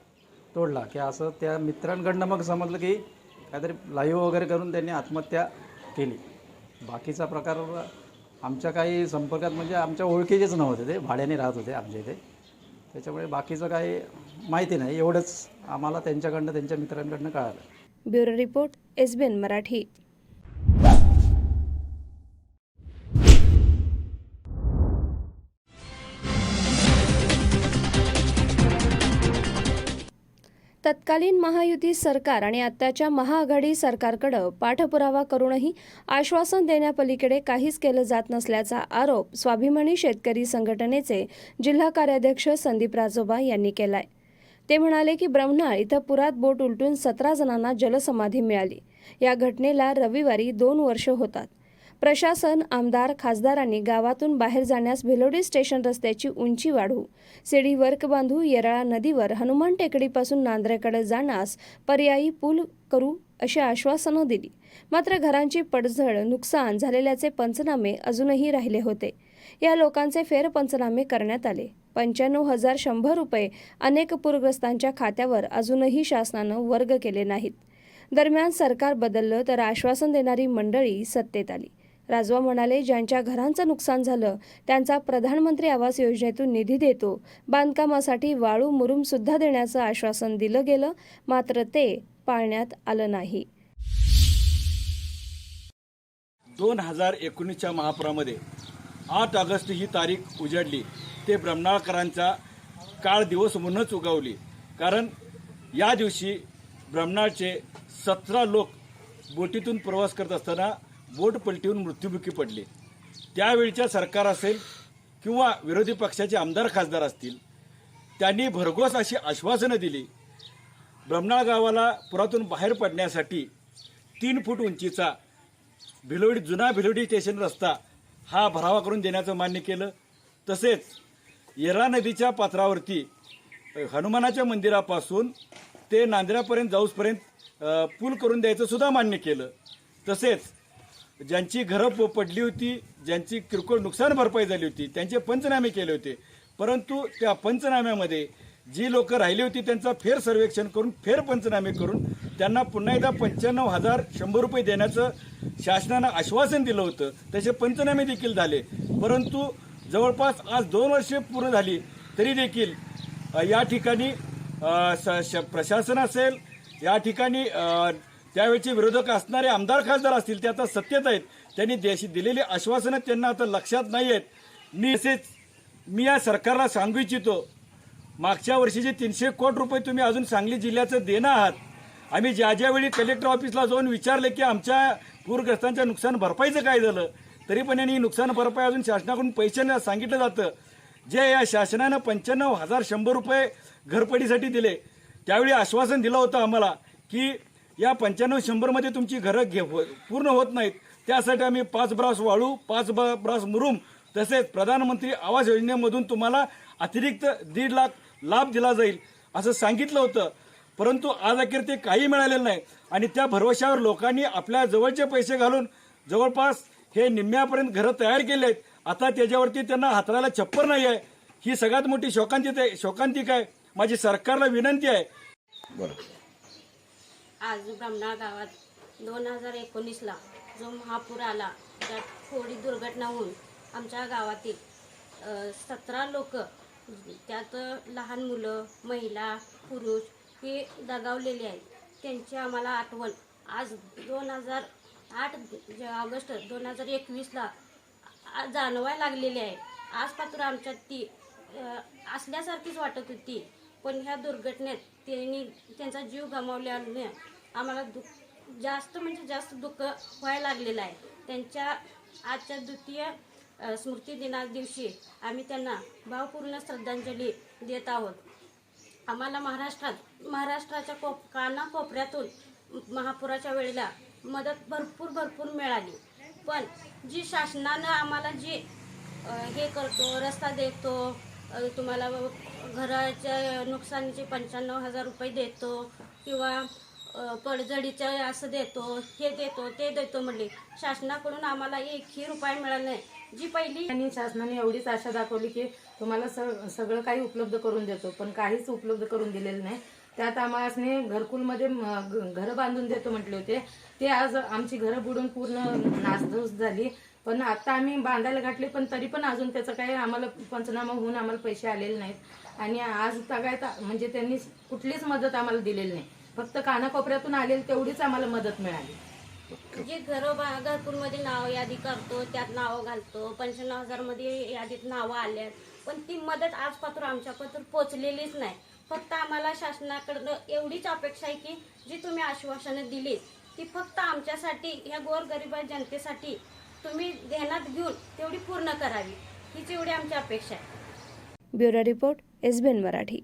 तोडला की असं त्या मित्रांकडनं मग समजलं की काहीतरी लाईव्ह वगैरे करून त्यांनी आत्महत्या केली. बाकीचा प्रकार आमच्या काही संपर्कात म्हणजे आमच्या ओळखीचेच नव्हते, ते भाड्याने राहत होते आमच्या इथे. त्याच्यामुळे बाकीचं काही माहिती नाही. एवढंच आम्हाला त्यांच्याकडनं त्यांच्या मित्रांकडनं कळालं. Bureau report, SBN Marathi. तत्कालीन महायुती सरकार आणि आत्ताच्या महाआघाडी सरकारकडं पाठपुरावा करूनही आश्वासन देण्यापलीकडे काहीच केलं जात नसल्याचा आरोप स्वाभिमानी शेतकरी संघटनेचे जिल्हा कार्याध्यक्ष संदीप राजोबा यांनी केलाय. ते म्हणाले की ब्रह्मनाळ इथं पुरात बोट उलटून 17 जणांना जलसमाधी मिळाली. या घटनेला रविवारी 2 वर्ष होतात. प्रशासन, आमदार, खासदारांनी गावातून बाहेर जाण्यास भिलोडी स्टेशन रस्त्याची उंची वाढवू, सीडी वर्क बांधू, येरळा नदीवर हनुमान टेकडीपासून नांद्र्याकडे जाण्यास पर्यायी पूल करू अशी आश्वासनं दिली. मात्र घरांची पडझड, नुकसान झालेल्याचे पंचनामे अजूनही राहिले होते. या लोकांचे फेरपंचनामे करण्यात आले. 95,100 रुपये अनेक पूरग्रस्तांच्या खात्यावर अजूनही शासनानं वर्ग केले नाहीत. दरम्यान सरकार बदललं तर आश्वासन देणारी मंडळी सत्तेत आली. राजवा म्हणाले, ज्यांच्या घरांचं नुकसान झालं त्यांचा प्रधानमंत्री आवास योजनेतून निधी देतो, बांधकामासाठी वाळू मुरुम सुद्धा देण्याचं आश्वासन दिलं गेलं, मात्र ते पाळण्यात आलं नाही. 2019च्या महापुरामध्ये 8 ऑगस्ट ही तारीख उजाडली. ते ब्रह्मनाळकरांचा काळ दिवस म्हणूनच उगवली. कारण या दिवशी ब्रह्मनाळचे 17 लोक बोटीतून प्रवास करत असताना बोट पलटीहून मृत्युमुखी पडले. त्यावेळीच्या सरकार असेल किंवा विरोधी पक्षाचे आमदार खासदार असतील, त्यांनी भरघोस अशी आश्वासनं दिली. ब्रह्मनाळ गावाला पुरातून बाहेर पडण्यासाठी 3 फूट उंचीचा जुना भिलोडी स्टेशन रस्ता हा भरावा करून देण्याचं मान्य केलं. तसेच येरा नदीच्या पात्रावरती हनुमानाच्या मंदिरापासून ते नांद्र्यापर्यंत जाऊसपर्यंत पूल करून द्यायचं सुद्धा मान्य केलं. तसेच ज्यांची घरं पडली होती, ज्यांची किरकोळ नुकसान भरपाई झाली होती, त्यांचे पंचनामे केले होते. परंतु त्या पंचनाम्यामध्ये जी लोक राहिली होती त्यांचा फेर सर्वेक्षण करून, फेर पंचनामे करून त्यांना पुन्हा एकदा 95,100 रुपये देण्याचं शासनानं आश्वासन दिलं होतं. त्याचे पंचनामे देखील झाले. परंतु जवळपास आज 2 वर्षे पूर्ण झाली तरी देखील या ठिकाणी प्रशासन असेल, या ठिकाणी त्यावेळेचे विरोधक असणारे आमदार खासदार असतील, ते आता सत्तेत आहेत. त्यांनी दिलेली आश्वासनं त्यांना आता लक्षात नाही आहेत. मी या सरकारला सांगू इच्छितो, मागच्या वर्षीचे 300 कोटी रुपये तुम्ही अजून सांगली जिल्ह्याचं देणं आहात. आम्ही ज्यावेळी कलेक्टर ऑफिसला जाऊन विचारले की आमच्या पूरग्रस्तांच्या नुकसान भरपाईचं काय झालं, तरी पण यांनी नुकसान भरपाई अजून शासनाकडून पैसे सांगितलं जातं. जे या शासनानं 95,100 रुपये घरपडीसाठी दिले, त्यावेळी आश्वासन दिलं होतं आम्हाला की या 95,100मध्ये तुमची घरं पूर्ण होत नाहीत, त्यासाठी आम्ही 5 ब्रास वाळू, 5 ब्रास मुरुम, तसेच प्रधानमंत्री आवास योजनेमधून तुम्हाला अतिरिक्त 1.5 लाख लाभ दिला जाईल असं सांगितलं होतं. परंतु आज अखेर ते काही मिळालेलं नाही आणि त्या भरवशावर लोकांनी आपल्या जवळचे पैसे घालून जवळपास हे निम्म्यापर्यंत घरं तयार केले आहेत. आता त्याच्यावरती त्यांना हाताला छप्पर नाही आहे. ही सगळ्यात मोठी शोकांतिक आहे. माझी सरकारला विनंती आहे. आज ब्रह्मनाळ गावात 2019ला जो महापूर आला, त्यात थोडी दुर्घटना होऊन आमच्या गावातील 17 लोक, त्यात लहान मुलं, महिला, पुरुष हे दगावलेले आहेत. त्यांची आम्हाला आठवण आज 8 ऑगस्ट 2021ला जाणवायला लागलेली आहे. आजपासून आमच्यात ती असल्यासारखीच वाटत होती, पण ह्या दुर्घटनेत त्यांचा जीव गमावल्याने आम्हाला जास्त दुःख व्हायला लागलेलं आहे. त्यांच्या आजच्या द्वितीय स्मृती दिना दिवशी आम्ही त्यांना भावपूर्ण श्रद्धांजली देत आहोत. आम्हाला महाराष्ट्राच्या कानाकोपऱ्यातून महापुराच्या वेळेला मदत भरपूर मिळाली, पण जी शासनानं आम्हाला जी हे करतो, रस्ता देतो, तुम्हाला घराच्या नुकसानीचे 95,000 रुपये देतो किंवा पडझडीचं असं देतो, हे देतो ते देतो म्हणले, शासनाकडून आम्हाला 1ही रुपया मिळाला नाही. जी पहिली आणि शासनाने एवढीच आशा दाखवली की तुम्हाला सगळं काही उपलब्ध करून देतो, पण काहीच उपलब्ध करून दिलेलं नाही. त्यात आम्हाला घरकुलमध्ये घरं बांधून देतो म्हटले होते, ते आज आमची घरं बुडून पूर्ण नासधूस झाली. पण आता आम्ही बांधायला घातले, पण तरी पण अजून त्याचं काही आम्हाला पंचनामा होऊन आम्हाला पैसे आलेले नाहीत. आणि आज तगायत म्हणजे त्यांनी कुठलीच मदत आम्हाला दिलेली नाही, फक्त कानाकोपऱ्यातून आलेली तेवढीच आम्हाला मदत मिळाली. जे घरकुलमध्ये नाव यादी करतो, त्यात नावं घालतो, 95,000 मध्ये यादीत नावं आल्यात, पण ती मदत आजपासून आमच्यापर्यंत पोचलेलीच नाही. फक्त आम्हाला शासनाकडनं एवढीच अपेक्षा आहे की जी तुम्ही आश्वासनं दिली ती फक्त आमच्यासाठी, ह्या गोरगरीब जनतेसाठी तुम्ही ध्यानात घेऊन तेवढी पूर्ण करावी, हीच एवढी आमची अपेक्षा आहे. Bureau report, SBN Marathi.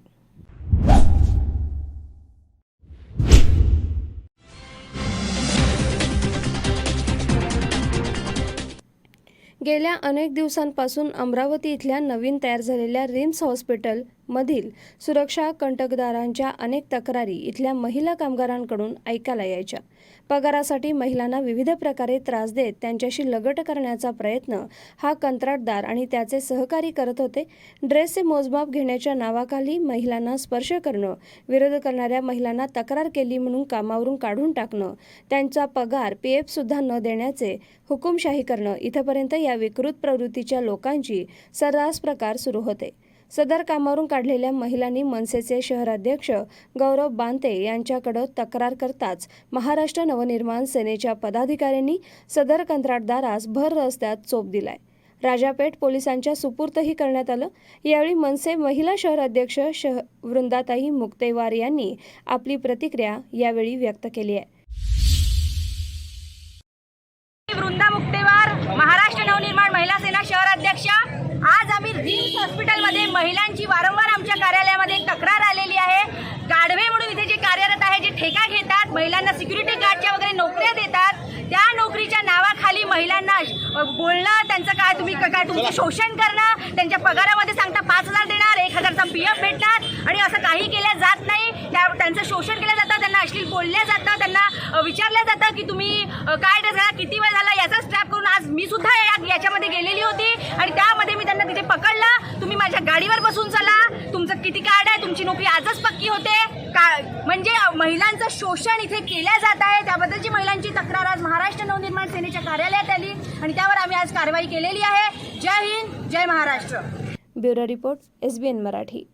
गेल्या अनेक दिवसांपासून अमरावती इथल्या नवीन तयार झालेल्या रिम्स हॉस्पिटल मधील सुरक्षा कंटकदारांच्या अनेक तक्रारी इथल्या महिला कामगारांकडून ऐकायला यायच्या. पगारासाठी महिलांना विविध प्रकारे त्रास देत त्यांच्याशी लगट करण्याचा प्रयत्न हा कंत्राटदार आणि त्याचे सहकारी करत होते. ड्रेसचे मोजमाप घेण्याच्या नावाखाली महिलांना स्पर्श करणं, विरोध करणाऱ्या महिलांना तक्रार केली म्हणून कामावरून काढून टाकणं, त्यांचा पगार PF सुद्धा न देण्याचे हुकुमशाही करणं, इथपर्यंत या विकृत प्रवृत्तीच्या लोकांची सर्रास प्रकार सुरू होते. सदर कामावरून काढलेल्या महिलांनी मनसेचे शहराध्यक्ष गौरव बांते यांच्याकडे तक्रार करताच महाराष्ट्र नवनिर्माण सेनेच्या पदाधिकाऱ्यांनी सदर कंत्राटदारास भर रस्त्यात चोप दिलाय. राजापेठ पोलिसांच्या सुपूर्दही करण्यात आलं. यावेळी मनसे महिला शहराध्यक्ष वृंदाताई मुक्तेवार यांनी आपली प्रतिक्रिया यावेळी व्यक्त केली आहे. वृंदा मुक्तेवार, महाराष्ट्र नवनिर्माण महिला सेना शहराध्यक्ष. आज आम्ही रिम्स हॉस्पिटलमध्ये महिलांची वारंवार आमच्या कार्यालयामध्ये तक्रार आलेली आहे. गाढवे म्हणून इथे जे कार्यरत आहे, जे ठेका घेतात, महिलांना सिक्युरिटी गार्डच्या वगैरे नोकऱ्या देतात, त्या नोकरीच्या नावाखाली महिलांना बोलणं, त्यांचं काय तुमचं शोषण करणं, त्यांच्या पगारामध्ये सांगता 5,000 देणार, 1,000चा PF भेटणार आणि असं काही केलं जात नाही. त्यांचं शोषण केलं जातं, त्यांना अश्लील बोलल्या जातं, त्यांना विचारलं जातं की तुम्ही काय ड्रेस घाला, किती वेळ झाला, याचा स्ट्रॅप करून आज मी सुद्धा याच्यामध्ये गेलेली होती आणि त्यामध्ये मी त्यांना तिथे पकडलं. तुम्ही माझ्या गाडीवर बसून चला, तुमचं किती कार्ड आहे, तुमची नोकरी आजच पक्की होते का, म्हणजे महिलांचं शोषण इथे केल्या जात आहे. त्याबद्दलची महिलांची तक्रार आज महाराष्ट्र नवनिर्माण सेनेच्या कार्यालयात आली आणि त्यावर आम्ही आज कारवाई केलेली आहे. जय हिंद, जय Maharashtra. Bureau report, SBN Marathi.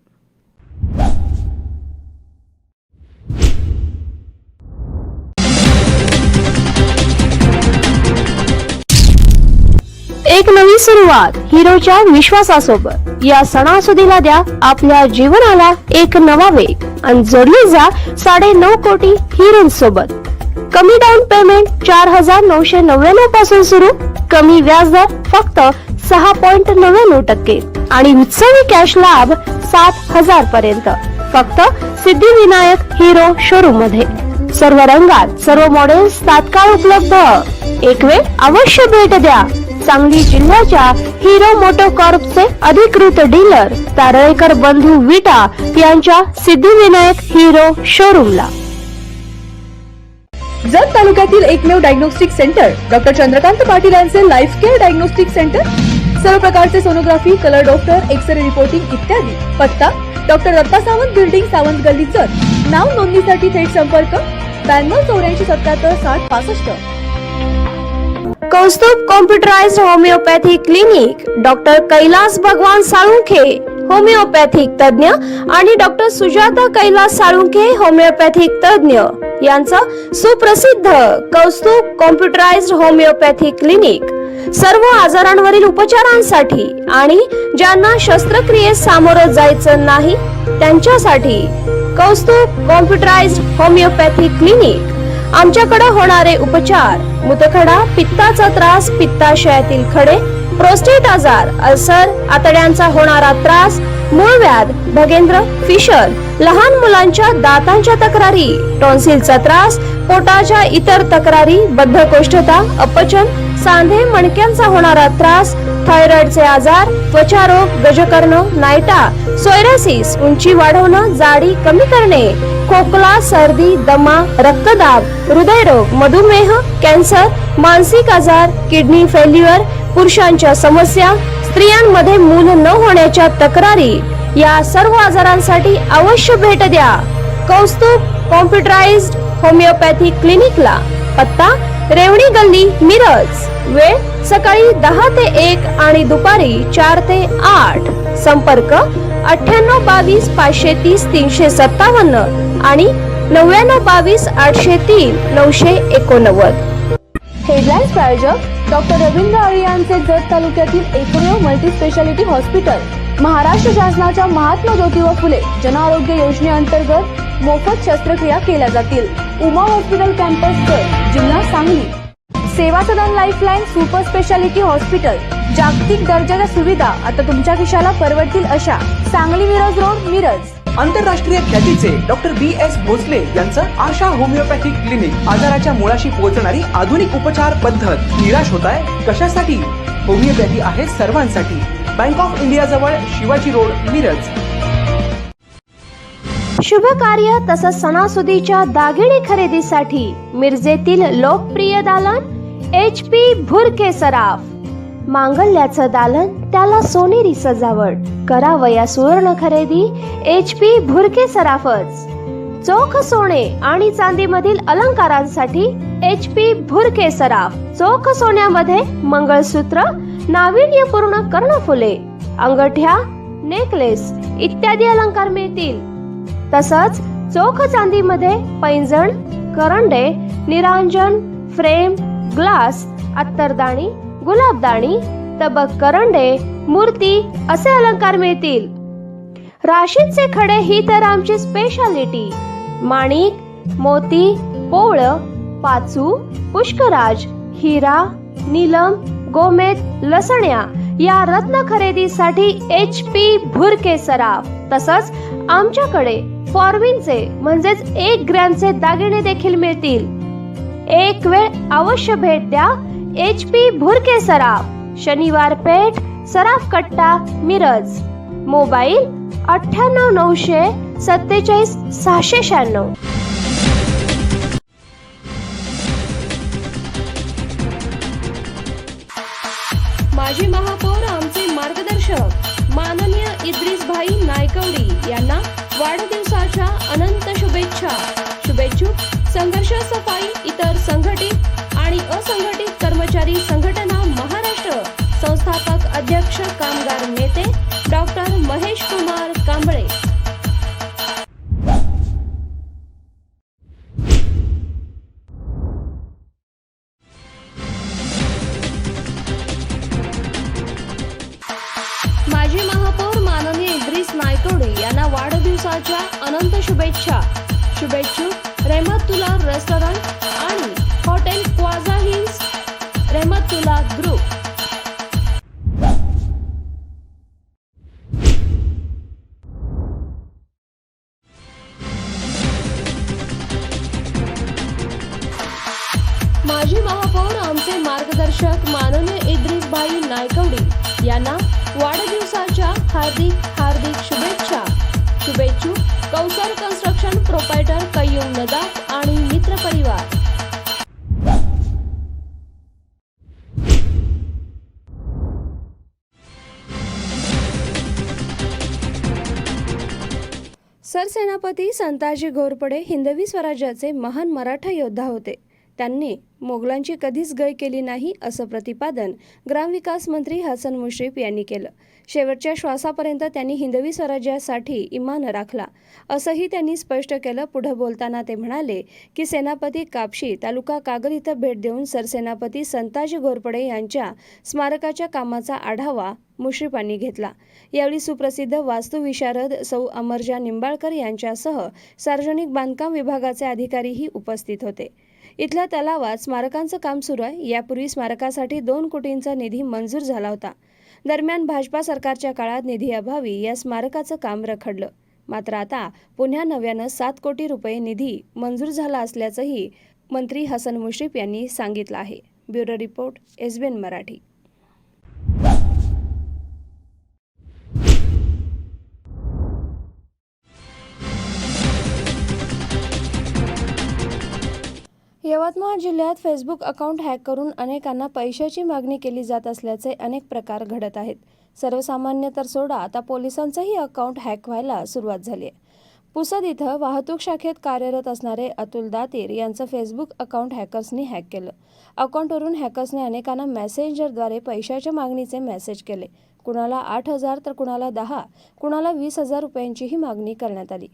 एक नवी सुरुवात हिरोच्या विश्वासासोबत. या सणासुदीला द्या आपल्या जीवनाला एक नवा वेग आणि जोडले जा 9.5 कोटी हिरोंसोबत. कमी डाऊन पेमेंट 4,999 पासून सुरू, कमी व्याजदर फक्त 6.99% आणि उत्सवी कॅश लाभ 7,000 पर्यंत फक्त सिद्धिविनायक हिरो शोरूम मध्ये. सर्व रंगात सर्व मॉडेल्स तात्काळ उपलब्ध. एक वेळ अवश्य भेट द्या. सांगली जिल्ह्याच्या हिरो मोटोकॉर्पचे अधिकृत डीलर तारळेकर बंधू विटा यांच्या सिद्धिविनायक हिरो शोरूमला. जत तालुक्यातील एकमेव diagnostic centre doctor Chandrakant Patil यांचे लाईफ केअर डायग्नोस्टिक सेंटर. सर्व प्रकारचे sonography, colour doctor, x ray reporting इत्यादी. पत्ता डॉक्टर दत्ता सावंत बिल्डिंग, सावंत गल्ली, जत. नाव नोंदणीसाठी थेट संपर्क 92 84 77 60 65. Kaustubh computerised homeopathy clinic doctor Kailas Bhagwan Salunkhe homeopathic तज्ञ आणि डॉक्टर सुजाता कैलास साळुंखे होमिओपॅथिक तज्ञ यांचं सुप्रसिद्ध कौस्तुभ कॉम्प्युटराइज्ड होमिओपॅथी क्लिनिक. सर्व आजारांवरील उपचारांसाठी आणि ज्यांना शस्त्रक्रियेस सामोरं जायचं नाही त्यांच्यासाठी कौस्तुभ कॉम्प्युटराइज्ड होमिओपॅथी क्लिनिक. आमच्याकडे होणारे उपचार: मूतखडा, पित्ताचा त्रास, पित्ताशयातील खडे, प्रोस्टेट आजार, अल्सर, आतड्यांचा होणारा त्रास, मूळव्याध, भगेंद्र, फिशर, लहान मुलांच्या दातांच्या तक्रारी, टॉन्सिलचा त्रास, पोटाच्या इतर तक्रारी, बद्धकोष्ठता, अपचन, सांधे मणक्यांचा होणारा त्रास, थायरॉइडचे आजार, त्वचारोग, गजकर्ण, नायटा, सोयरासिस, उंची वाढवणं, जाडी कमी करणे, खोकला, सर्दी, दमा, रक्तदाब, हृदयरोग, मधुमेह, कॅन्सर, मानसिक आजार, किडनी फेल्युअर, पुरुषांच्या समस्या, स्त्रियांमध्ये मूल न होण्याच्या तक्रारी, या सर्व आजारांसाठी अवश्य भेट द्या कौस्तुभ कॉम्प्युटराइज्ड होमिओपॅथी क्लिनिकला. पत्ता: रेवणी गल्ली, मिरज. वेळ: सकाळी 10 ते 1 आणि दुपारी 4 ते 8. संपर्क: 9822 530 357 आणि 9922 803 989. हेडलाईन्स प्रायोजक डॉक्टर रवींद्र अळी यांचे जत तालुक्यातील एकमेव मल्टी स्पेशालिटी हॉस्पिटल, महाराष्ट्र शासनाच्या महात्मा ज्योतिबा फुले जनआरोग्य योजनेअंतर्गत मोफत शस्त्रक्रिया केल्या जातील. उमा हॉस्पिटल कॅम्पस कड, जिल्हा सांगली. सेवा सदन लाईफलाईन सुपर स्पेशालिटी हॉस्पिटल, जागतिक दर्जाच्या सुविधा आता तुमच्या खिशाला परवडतील अशा. सांगली मिरज रोड, मिरज. आंतरराष्ट्रीय ख्यातीचे डॉक्टर BS भोसले यांचं आशा होमिओपॅथिक क्लिनिक. आजाराच्या मुळाशी पोहोचणारी आधुनिक उपचार पद्धत. निराश होताय कशासाठी? होमिओपॅथी आहे सर्वांसाठी. बँक ऑफ इंडिया जवळ, शिवाजी रोड, मिरज. शुभ कार्य तसंच सणासुदीच्या दागिने खरेदीसाठी मिरजेतील लोकप्रिय दालन HP भुरके सराफ. मांगल्याचं दालन, त्याला सोनेरी सजावट. करावया सुवर्ण खरेदी HP भुरके सराफच. चोख सोने आणि चांदीमधील अलंकारांसाठी HP भुरके सराफ. चोख सोन्यामध्ये मंगळसूत्र, नाविन्यपूर्ण कर्णफुले, अंगठ्या, नेकलेस इत्यादी अलंकार मिळतील. तसंच चोख चांदीमध्ये पैंजण, करंडे, निरांजन, फ्रेम, ग्लास, अत्तरदाणी, गुलाबदाणी, तबक करंडे, मूर्ती असे अलंकार मिळतील. राशींचे खडे ही तर आमची स्पेशालिटी. माणिक, मोती, पोळ, पाचू, पुष्कराज, हिरा, नीलम, गोमेद, लसण्या या रत्न खरेदीसाठी HP भुरके सराफ. तसंच आमच्याकडे फॉर्मिनचे म्हणजेच 1 ग्रॅमचे दागिने देखील मिळतील. एक वेळ अवश्य भेट द्या HP भुरके सराफ. शनिवार पेठ, सराफ कट्टा, मिरज. मोबाईल 98 900 47 696. माजी महापौर आमचे मार्गदर्शक माननीय इद्रिसभाई नायकवडी यांना वाढदिवसाच्या अनंत शुभेच्छा. शुभेच्छुक संघर्ष सफाई इतर संघटित आणि असंघटित कर्मचारी संघटना महाराष्ट्र संस्थापक अध्यक्ष कामगार नेते डॉक्टर महेश कुमार कांबळे. माजी महापौर माननीय इद्रिस नायकवडी यांना वाढदिवसाच्या अनंत शुभेच्छा. शुभेच्छुक रहमतुल्ला रेस्टॉरंट आणि हॉटेल क्वाझा हिल्स, रहमतुल्ला ग्रुप. माजी महापौर आमचे मार्गदर्शक माननीय इद्रिसभाई नायकवडी यांना वाढदिवसाच्या हार्दिक शुभेच्छा. शुभेच्छुक कौसर कन्स्ट्रक्शन प्रोपायटर कय्यूम नदाफ आणि मित्र परिवार. सरसेनापती संताजी घोरपडे हिंदवी स्वराज्याचे महान मराठा योद्धा होते. त्यांनी मोगलांची कधीच गय केली नाही असं प्रतिपादन ग्रामविकास मंत्री हसन मुश्रीफ यांनी केलं. शेवटच्या श्वासापर्यंत त्यांनी हिंदवी स्वराज्यासाठी इमान राखला असंही त्यांनी स्पष्ट केलं. पुढे बोलताना ते म्हणाले की सेनापती कापशी तालुका कागल इथं भेट देऊन सरसेनापती संताजी घोरपडे यांच्या स्मारकाच्या कामाचा आढावा मुश्रीफांनी घेतला. यावेळी सुप्रसिद्ध वास्तुविशारद सौ अमरजा निंबाळकर यांच्यासह सार्वजनिक बांधकाम विभागाचे अधिकारीही उपस्थित होते. इथल्या तलावात स्मारकांचं काम सुरू आहे. यापूर्वी स्मारकासाठी 2 कोटींचा निधी मंजूर झाला होता. दरम्यान भाजपा सरकारच्या काळात निधीअभावी या स्मारकाचं काम रखडलं. मात्र आता पुन्हा नव्यानं 7 कोटी रुपये निधी मंजूर झाला असल्याचंही मंत्री हसन मुश्रीफ यांनी सांगितलं आहे. Bureau report, SBN Marathi. Yavatmal जिल्ह्यात फेसबुक अकाउंट हॅक करून अनेकांना पैशाची मागणी केली जात असल्याचे अनेक प्रकार घडत आहेत. सर्वसामान्य तर सोडा, आता पोलिसांचंही अकाउंट हॅक व्हायला सुरुवात झाली आहे. पुसद इथं वाहतूक शाखेत कार्यरत असणारे अतुल दातीर यांचं फेसबुक अकाउंट हॅकर्सनी हॅक केलं. अकाउंटवरून हॅकर्सने अनेकांना मेसेंजरद्वारे पैशाच्या मागणीचे मेसेज केले. कुणाला 8,000 तर कुणाला 10, कुणाला 20,000 रुपयांचीही मागणी करण्यात आली.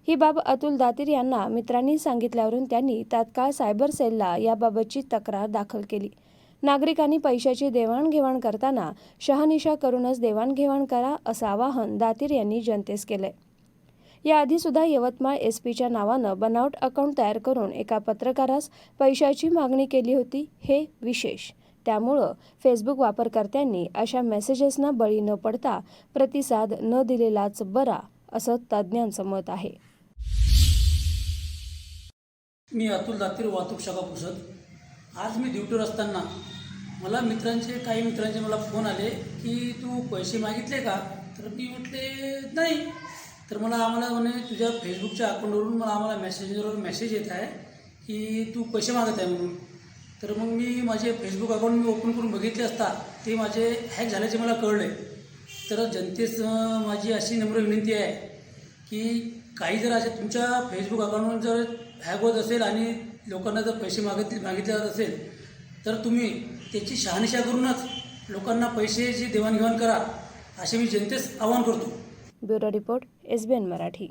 ही बाब अतुल दातीर यांना मित्रांनी सांगितल्यावरून त्यांनी तात्काळ सायबर सेलला याबाबतची तक्रार दाखल केली. नागरिकांनी पैशाची देवाणघेवाण करताना शहानिशा करूनच देवाणघेवाण करा असं आवाहन दातीर यांनी जनतेस केलंय. याआधी सुद्धा यवतमाळ SPच्या नावानं बनावट अकाउंट तयार करून एका पत्रकारास पैशाची मागणी केली होती. हे विशेष. त्यामुळं फेसबुक वापरकर्त्यांनी अशा मेसेजेसना बळी न पडता प्रतिसाद न दिलेलाच बरा, असं तज्ज्ञांचं मत आहे. मी अतुल दातीर, वाहतूक शाखा पुसद. आज मी ड्युटीवर असताना मला काही मित्रांचे मला फोन आले की तू पैसे मागितले का? तर मी म्हटले नाही. तर आम्हाला म्हणे तुझ्या फेसबुकच्या अकाउंटवरून आम्हाला मेसेंजरवर मेसेज येत आहे की तू पैसे मागत आहे म्हणून. तर मग मी माझे फेसबुक अकाउंट ओपन करून बघितले असता ते माझे हॅक झाल्याचे मला कळले. तर जनतेस माझी अशी नम्र विनंती आहे की काही जर असे तुमच्या फेसबुक अकाउंटवर जर हॅक होत असेल आणि लोकांना जर पैसे मागितले जात असेल तर तुम्ही त्याची शहानिशा करूनच लोकांना पैशाची देवाणघेवाण करा, असे मी जनतेस आवाहन करतो. Bureau report, SBN Marathi.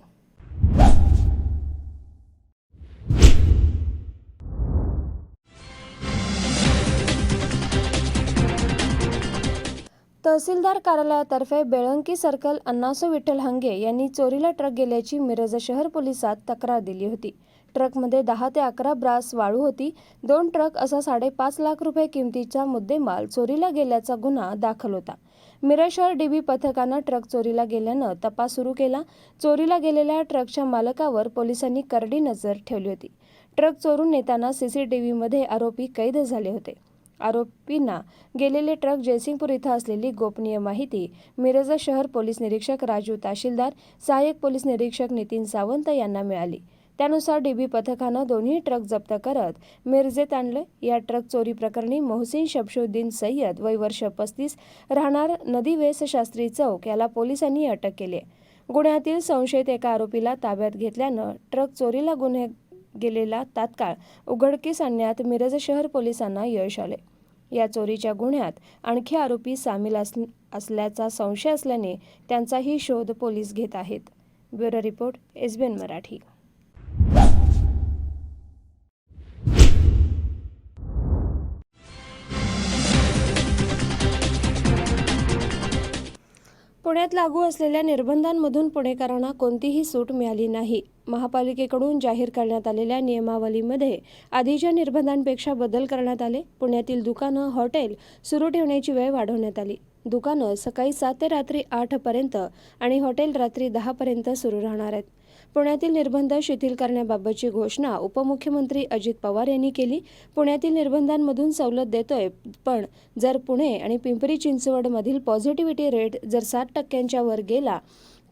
तहसीलदार कार्यालयातर्फे बेळंकी सर्कल अण्णासो विठ्ठल हंगे यांनी चोरीला ट्रक गेल्याची मिरज शहर पोलिसात तक्रार दिली होती. ट्रकमध्ये 10 ते 11 ब्रास वाळू होती. 2 ट्रक असा 5.5 लाख रुपये किमतीचा मुद्देमाल चोरीला गेल्याचा गुन्हा दाखल होता. मिरज शहर DB पथकानं ट्रक चोरीला गेल्यानं तपास सुरू केला. चोरीला गेलेल्या ट्रकच्या मालकावर पोलिसांनी करडी नजर ठेवली होती. ट्रक चोरून नेताना CCTVमध्ये आरोपी कैद झाले होते. आरोपींना गेलेले ट्रक जयसिंगपूर इथं असलेली गोपनीय माहिती मिरज शहर पोलीस निरीक्षक राजू तहसीलदार, सहाय्यक पोलीस निरीक्षक नितीन सावंत यांना मिळाली. त्यानुसार DB पथकानं दोन्ही ट्रक जप्त करत मिरजेत आणले. या ट्रक चोरी प्रकरणी मोहसिन शमशुद्दीन सय्यद, वय वर्ष 35, राहणार नदीवेस शास्त्री चौक याला पोलिसांनी अटक केली. गुन्ह्यातील संशयित एका आरोपीला ताब्यात घेतल्यानं ट्रक चोरीला गुन्हे गेलेला तात्काळ उघडकीस आणण्यात मिरज शहर पोलिसांना यश आले. या चोरीच्या गुन्ह्यात आणखी आरोपी सामील असल्याचा संशय असल्याने त्यांचाही शोध पोलीस घेत आहेत. Bureau report, SBN Marathi. पुण्यात लागू असलेल्या निर्बंधांमधून पुणेकरांना कोणतीही सूट मिळाली नाही. महापालिकेकडून जाहीर करण्यात आलेल्या नियमावलीमध्ये आधीच्या निर्बंधांपेक्षा बदल करण्यात आले. पुण्यातील दुकानं, हॉटेल सुरू ठेवण्याची वेळ वाढवण्यात आली. दुकानं सकाळी 7 ते रात्री 8 पर्यंत आणि हॉटेल रात्री 10 पर्यंत सुरू राहणार आहेत. पुण्यातील निर्बंध शिथिल करण्याबाबतची घोषणा उपमुख्यमंत्री अजित पवार यांनी केली. पुण्यातील निर्बंधांमधून सवलत देतोय, पण जर पुणे आणि पिंपरी चिंचवडमधील पॉझिटिव्हिटी रेट जर 7% वर गेला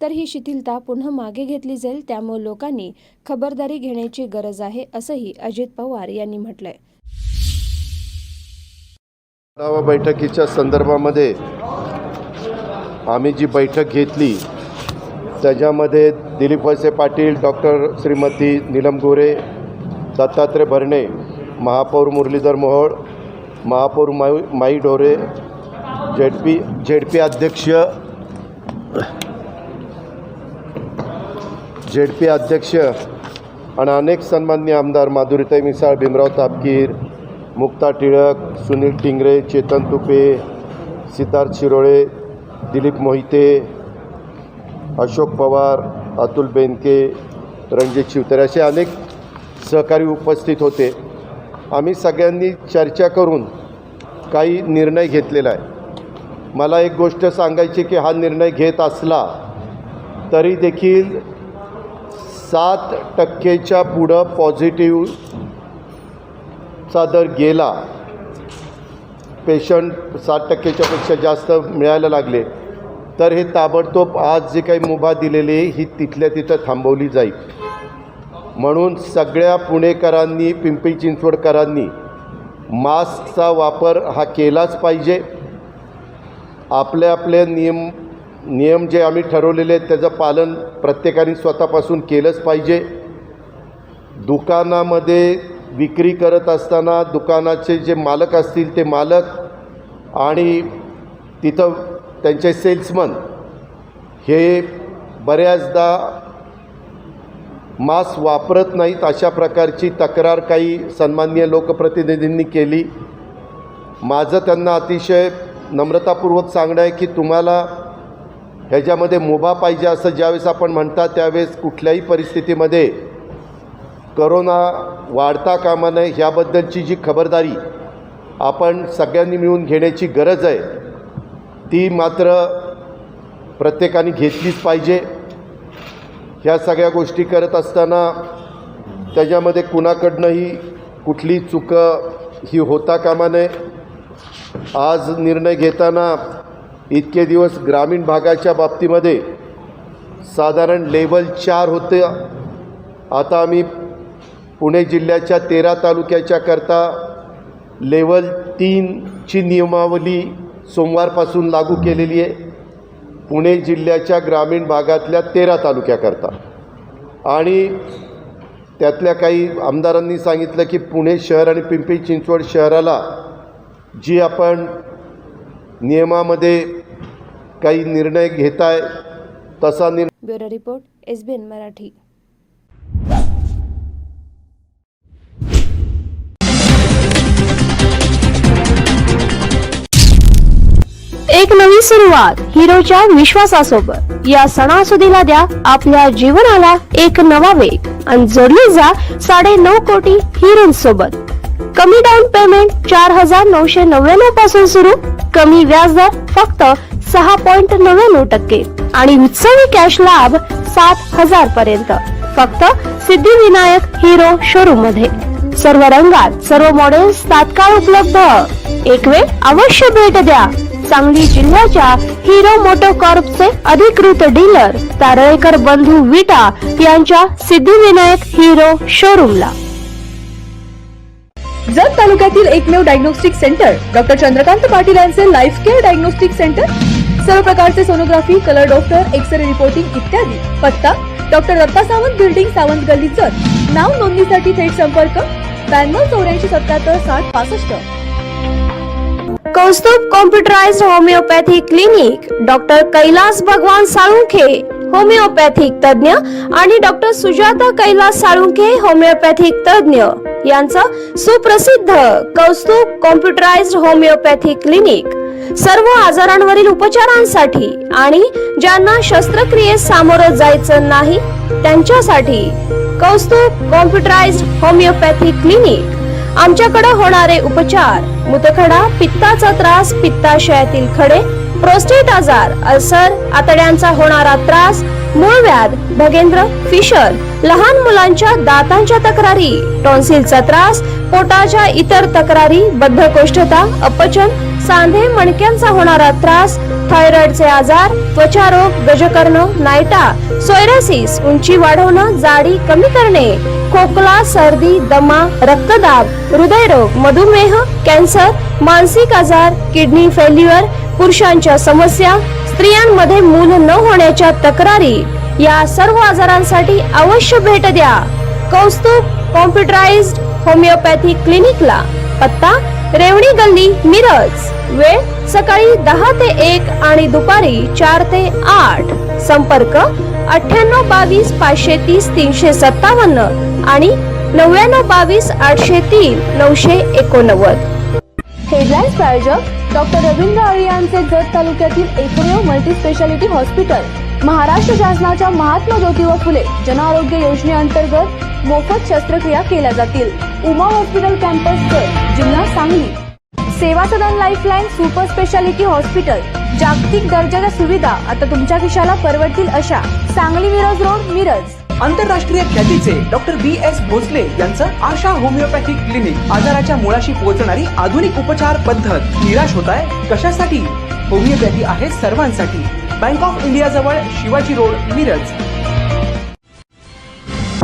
तर ही शिथिलता पुन्हा मागे घेतली जाईल. त्यामुळे लोकांनी खबरदारी घेण्याची गरज आहे, असंही अजित पवार यांनी म्हटलंय. बैठकीच्या संदर्भामध्ये आम्ही जी बैठक घेतली त्याच्यामध्ये दिलीप वळसे पाटील, डॉक्टर श्रीमती नीलम गोरे, दत्तात्रय भरणे, महापौर मुरलीधर मोहोळ, महापौर माई ढोरे, झेडपी अध्यक्ष आणि अनेक सन्माननीय आमदार माधुरीताई मिसाळ, भीमराव तापकीर, मुक्ता टिळक, सुनील टिंगरे, चेतन तुपे, सिद्धार्थ शिरोळे, दिलीप मोहिते, अशोक पवार, अतुल बेनके, रणजित शिवतारे असे अनेक सहकारी उपस्थित होते. आम्ही सगळ्यांनी चर्चा करून काही निर्णय घेतलेला आहे. मला एक गोष्ट सांगायची की हा निर्णय घेत असला तरी देखील 7% पुढं पॉझिटिव्हचा दर गेला, पेशंट 7%च्या पेक्षा जास्त मिळायला लागले तर हे ताबडतोब आज जी काही मुभा दिलेली आहे ही तिथल्या तिथं थांबवली जाईल. म्हणून सगळ्या पुणेकरांनी, पिंपरी चिंचवडकरांनी मास्कचा वापर हा केलाच पाहिजे. आपले आपले नियम जे आम्ही ठरवलेले आहेत त्याचं पालन प्रत्येकाने स्वतःपासून केलंच पाहिजे. दुकानामध्ये विक्री करत असताना दुकानाचे जे मालक असतील ते मालक आणि तिथं त्यांचे सेल्समन हे बऱ्याचदा मास्क वापरत नाहीत, अशा प्रकारची तक्रार काही सन्माननीय लोकप्रतिनिधींनी केली. माझं त्यांना अतिशय नम्रतापूर्वक सांगणं आहे की तुम्हाला ह्याच्यामध्ये मुभा पाहिजे असं ज्यावेळेस आपण म्हणता त्यावेळेस कुठल्याही परिस्थितीमध्ये करोना वाढता कामा नये ह्याबद्दलची जी खबरदारी आपण सगळ्यांनी मिळून घेण्याची गरज आहे ती मात्र प्रत्येकाने घेतलीच पाहिजे. ह्या सगळ्या गोष्टी करत असताना त्याच्यामध्ये कुणाकडनंही कुठली चूक ही होता कामा नये. आज निर्णय घेताना इतके दिवस ग्रामीण भागाच्या बाबतीमध्ये साधारण लेवल 4 होतं. आता आम्ही पुणे जिल्ह्याच्या 13 तालुक्याच्या करता लेवल 3ची नियमावली सोमवारपासून लागू केलेली आहे पुणे जिल्ह्याच्या ग्रामीण भागातल्या 13 तालुक्याकरता. आणि त्यातल्या काही आमदारांनी सांगितलं की पुणे शहर आणि पिंपरी चिंचवड शहराला जी आपण नियमामध्ये काही निर्णय घेताय तसा ब्युरो रिपोर्ट SBN मराठी. एक नवी सुरुवात हिरोच्या विश्वासासोबत. या सणासुदीला द्या आपल्या जीवनाला एक नवा वेग आणि जोडली जा 9.5 कोटी हिरोंसोबत. कमी डाऊन पेमेंट 4,999 पासून सुरू, कमी व्याजदर फक्त 6.99% आणि उत्सवी कॅश लाभ 7,000 पर्यंत फक्त सिद्धिविनायक हिरो शोरूम मध्ये. सर्व रंगात सर्व मॉडेल्स तात्काळ उपलब्ध. एक वेळ अवश्य भेट द्या सांगली जिल्ह्याच्या हिरो मोटोकॉर्पचे अधिकृत डीलर तारळेकर बंधू विटा यांच्या सिद्धिविनायक हिरो शोरूमला. जत तालुक्यातील एकमेव diagnostic centre doctor Chandrakant Patil यांचे लाईफ केअर डायग्नोस्टिक सेंटर. सर्व प्रकारचे sonography, colour doctor, x ray reporting इत्यादी. पत्ता डॉक्टर दत्ता सावंत बिल्डिंग, सावंत गल्ली, जत. नाव नोंदणीसाठी थेट संपर्क 9284776065. Kaustubh computerised homeopathy clinic doctor Kailas Bhagwan Salunkhe homeopathic तज्ञ आणि डॉक्टर सुजाता कैलास साळुंखे होमिओपॅथिक तज्ञ यांचं सुप्रसिद्ध कौस्तुभ कॉम्प्युटराइज्ड होमिओपॅथी क्लिनिक. सर्व आजारांवरील उपचारांसाठी आणि ज्यांना शस्त्रक्रियेस सामोरं जायचं नाही त्यांच्यासाठी कौस्तुभ कॉम्प्युटराइज्ड होमिओपॅथी क्लिनिक. आमच्याकडे होणारे उपचार: मूतखडा, पित्ताचा त्रास, पित्ताशयातील खडे, प्रोस्टेट आजार, अल्सर, आतड्यांचा होणारा त्रास, मूळव्याध, भगेंद्र, फिशर, लहान मुलांच्या दातांच्या तक्रारी, टॉन्सिलचा त्रास, पोटाच्या इतर तक्रारी, बद्धकोष्ठता, अपचन, सांधे मणक्यांचा होणारा त्रास, थायरॉइडचे आजार, त्वचारोग, गजकर्ण, नायटा, सोयरासिस, उंची वाढवणं, जाडी कमी करणे, खोकला, सर्दी, दमा, रक्तदाब, हृदयरोग, मधुमेह, कॅन्सर, मानसिक आजार, किडनी फेल्युअर, पुरुषांच्या समस्या, स्त्रियांमध्ये मूल न होण्याच्या तक्रारी, या सर्व आजारांसाठी अवश्य भेट द्या कौस्तुभ कॉम्प्युटराइज्ड होमिओपॅथी क्लिनिकला. पत्ता रेवणी गल्ली, मिरज. वेळ सकाळी 10 ते 1 आणि दुपारी 4 ते 8. संपर्क 9822 530 357 आणि 9922 803 989. हेडलाईन्स प्रायोजक डॉक्टर रवींद्र आळे यांचे जत तालुक्यातील एकमेव मल्टी स्पेशालिटी हॉस्पिटल. महाराष्ट्र शासनाच्या महात्मा ज्योतिबा फुले जन आरोग्य योजनेअंतर्गत मोफत शस्त्रक्रिया केल्या जातील. उमा हॉस्पिटल कॅम्पस जत जिल्हा सांगली। सेवा सदन लाईफलाईन सुपर स्पेशालिटी हॉस्पिटल, जागतिक दर्जाच्या सुविधा आता तुमच्या खिशाला परवडतील अशा। सांगली मिरज रोड, मिरज। आंतरराष्ट्रीय ख्यातीचे डॉक्टर BS भोसले यांचं आशा होमिओपॅथिक क्लिनिक, आजाराच्या मुळाशी पोहोचणारी आधुनिक उपचार पद्धत। निराश होताय कशासाठी? होमिओपॅथी आहे सर्वांसाठी। बँक ऑफ इंडिया जवळ, शिवाजी रोड, मिरज।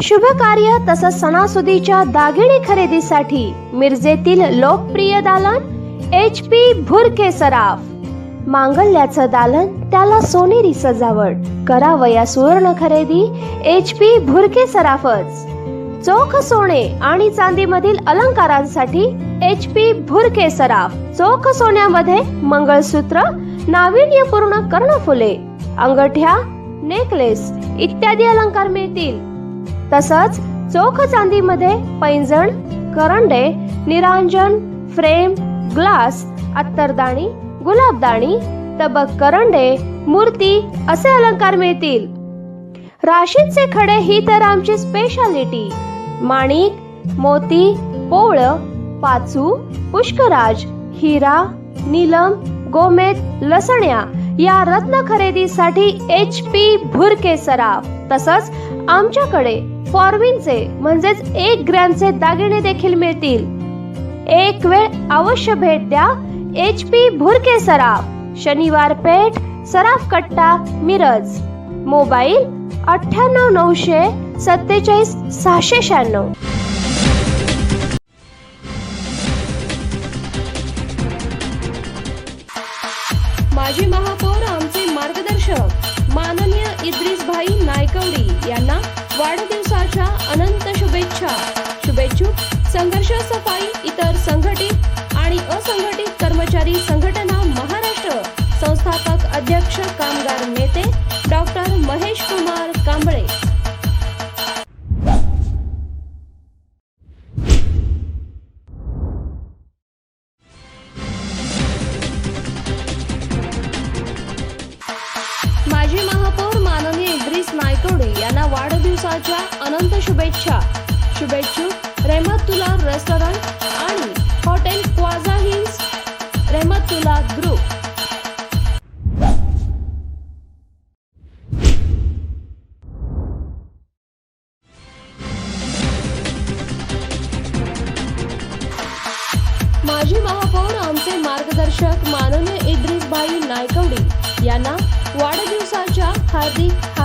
शुभ कार्य तसंच सणासुदीच्या दागिने खरेदीसाठी मिरजेतील लोकप्रिय दालन HP भुरके सराफ। मांगल्याचं दालन, त्याला सोनेरी सजावट, करावया सुवर्ण खरेदी HP भुरके सराफच। चोख सोने आणि चांदीमधील अलंकारांसाठी HP भुरके सराफ। चोख सोन्यामध्ये मंगळसूत्र, नाविन्यपूर्ण कर्णफुले, अंगठ्या, नेकलेस इत्यादी अलंकार मिळतील। तसंच चोख चांदीमध्ये पैंजण, करंडे, निरांजन, फ्रेम, ग्लास, अत्तरदाणी, गुलाबदाणी, तबक करंडे, मूर्ती असे अलंकार मिळतील। राशींचे खडे ही तर आमची स्पेशालिटी। माणिक, मोती, पोळ, पाचू, पुष्कराज, हिरा, नीलम, गोमेद, लसण्या या रत्न खरेदीसाठी HP भुरके सराफ। तसंच आमच्याकडे फॉर्मिनचे म्हणजेच 1 ग्रॅमचे दागिने देखील मिळतील। एक वेळ अवश्य भेट द्या HP भुरके सराफ, शनिवार पेठ, सराफ कट्टा, मिरज। मोबाईल 98 900 47 696। माजी महापौर आमचे मार्गदर्शक माननीय इद्रिसभाई नायकवडी यांना वाढदिवसाच्या अनंत शुभेच्छा। शुभेच्छुक संघर्ष सफाई इतर संघटित आणि असंघटित कर्मचारी संघटना महाराष्ट्र, संस्थापक अध्यक्ष कामगार नेते डॉक्टर महेश कुमार कांबळे। माजी महापौर माननीय इद्रिस नायकवडी यांना वाढदिवसाच्या अनंत शुभेच्छा। शुभेच्छुक रहमतुल्ला रेस्टॉरंट आणि हॉटेल क्वाझा हिल्स, रहमतुल्ला ग्रुप। माजी महापौर आमचे मार्गदर्शक माननीय इद्रिसभाई नायकवडी यांना वाढदिवसाच्या हार्दिक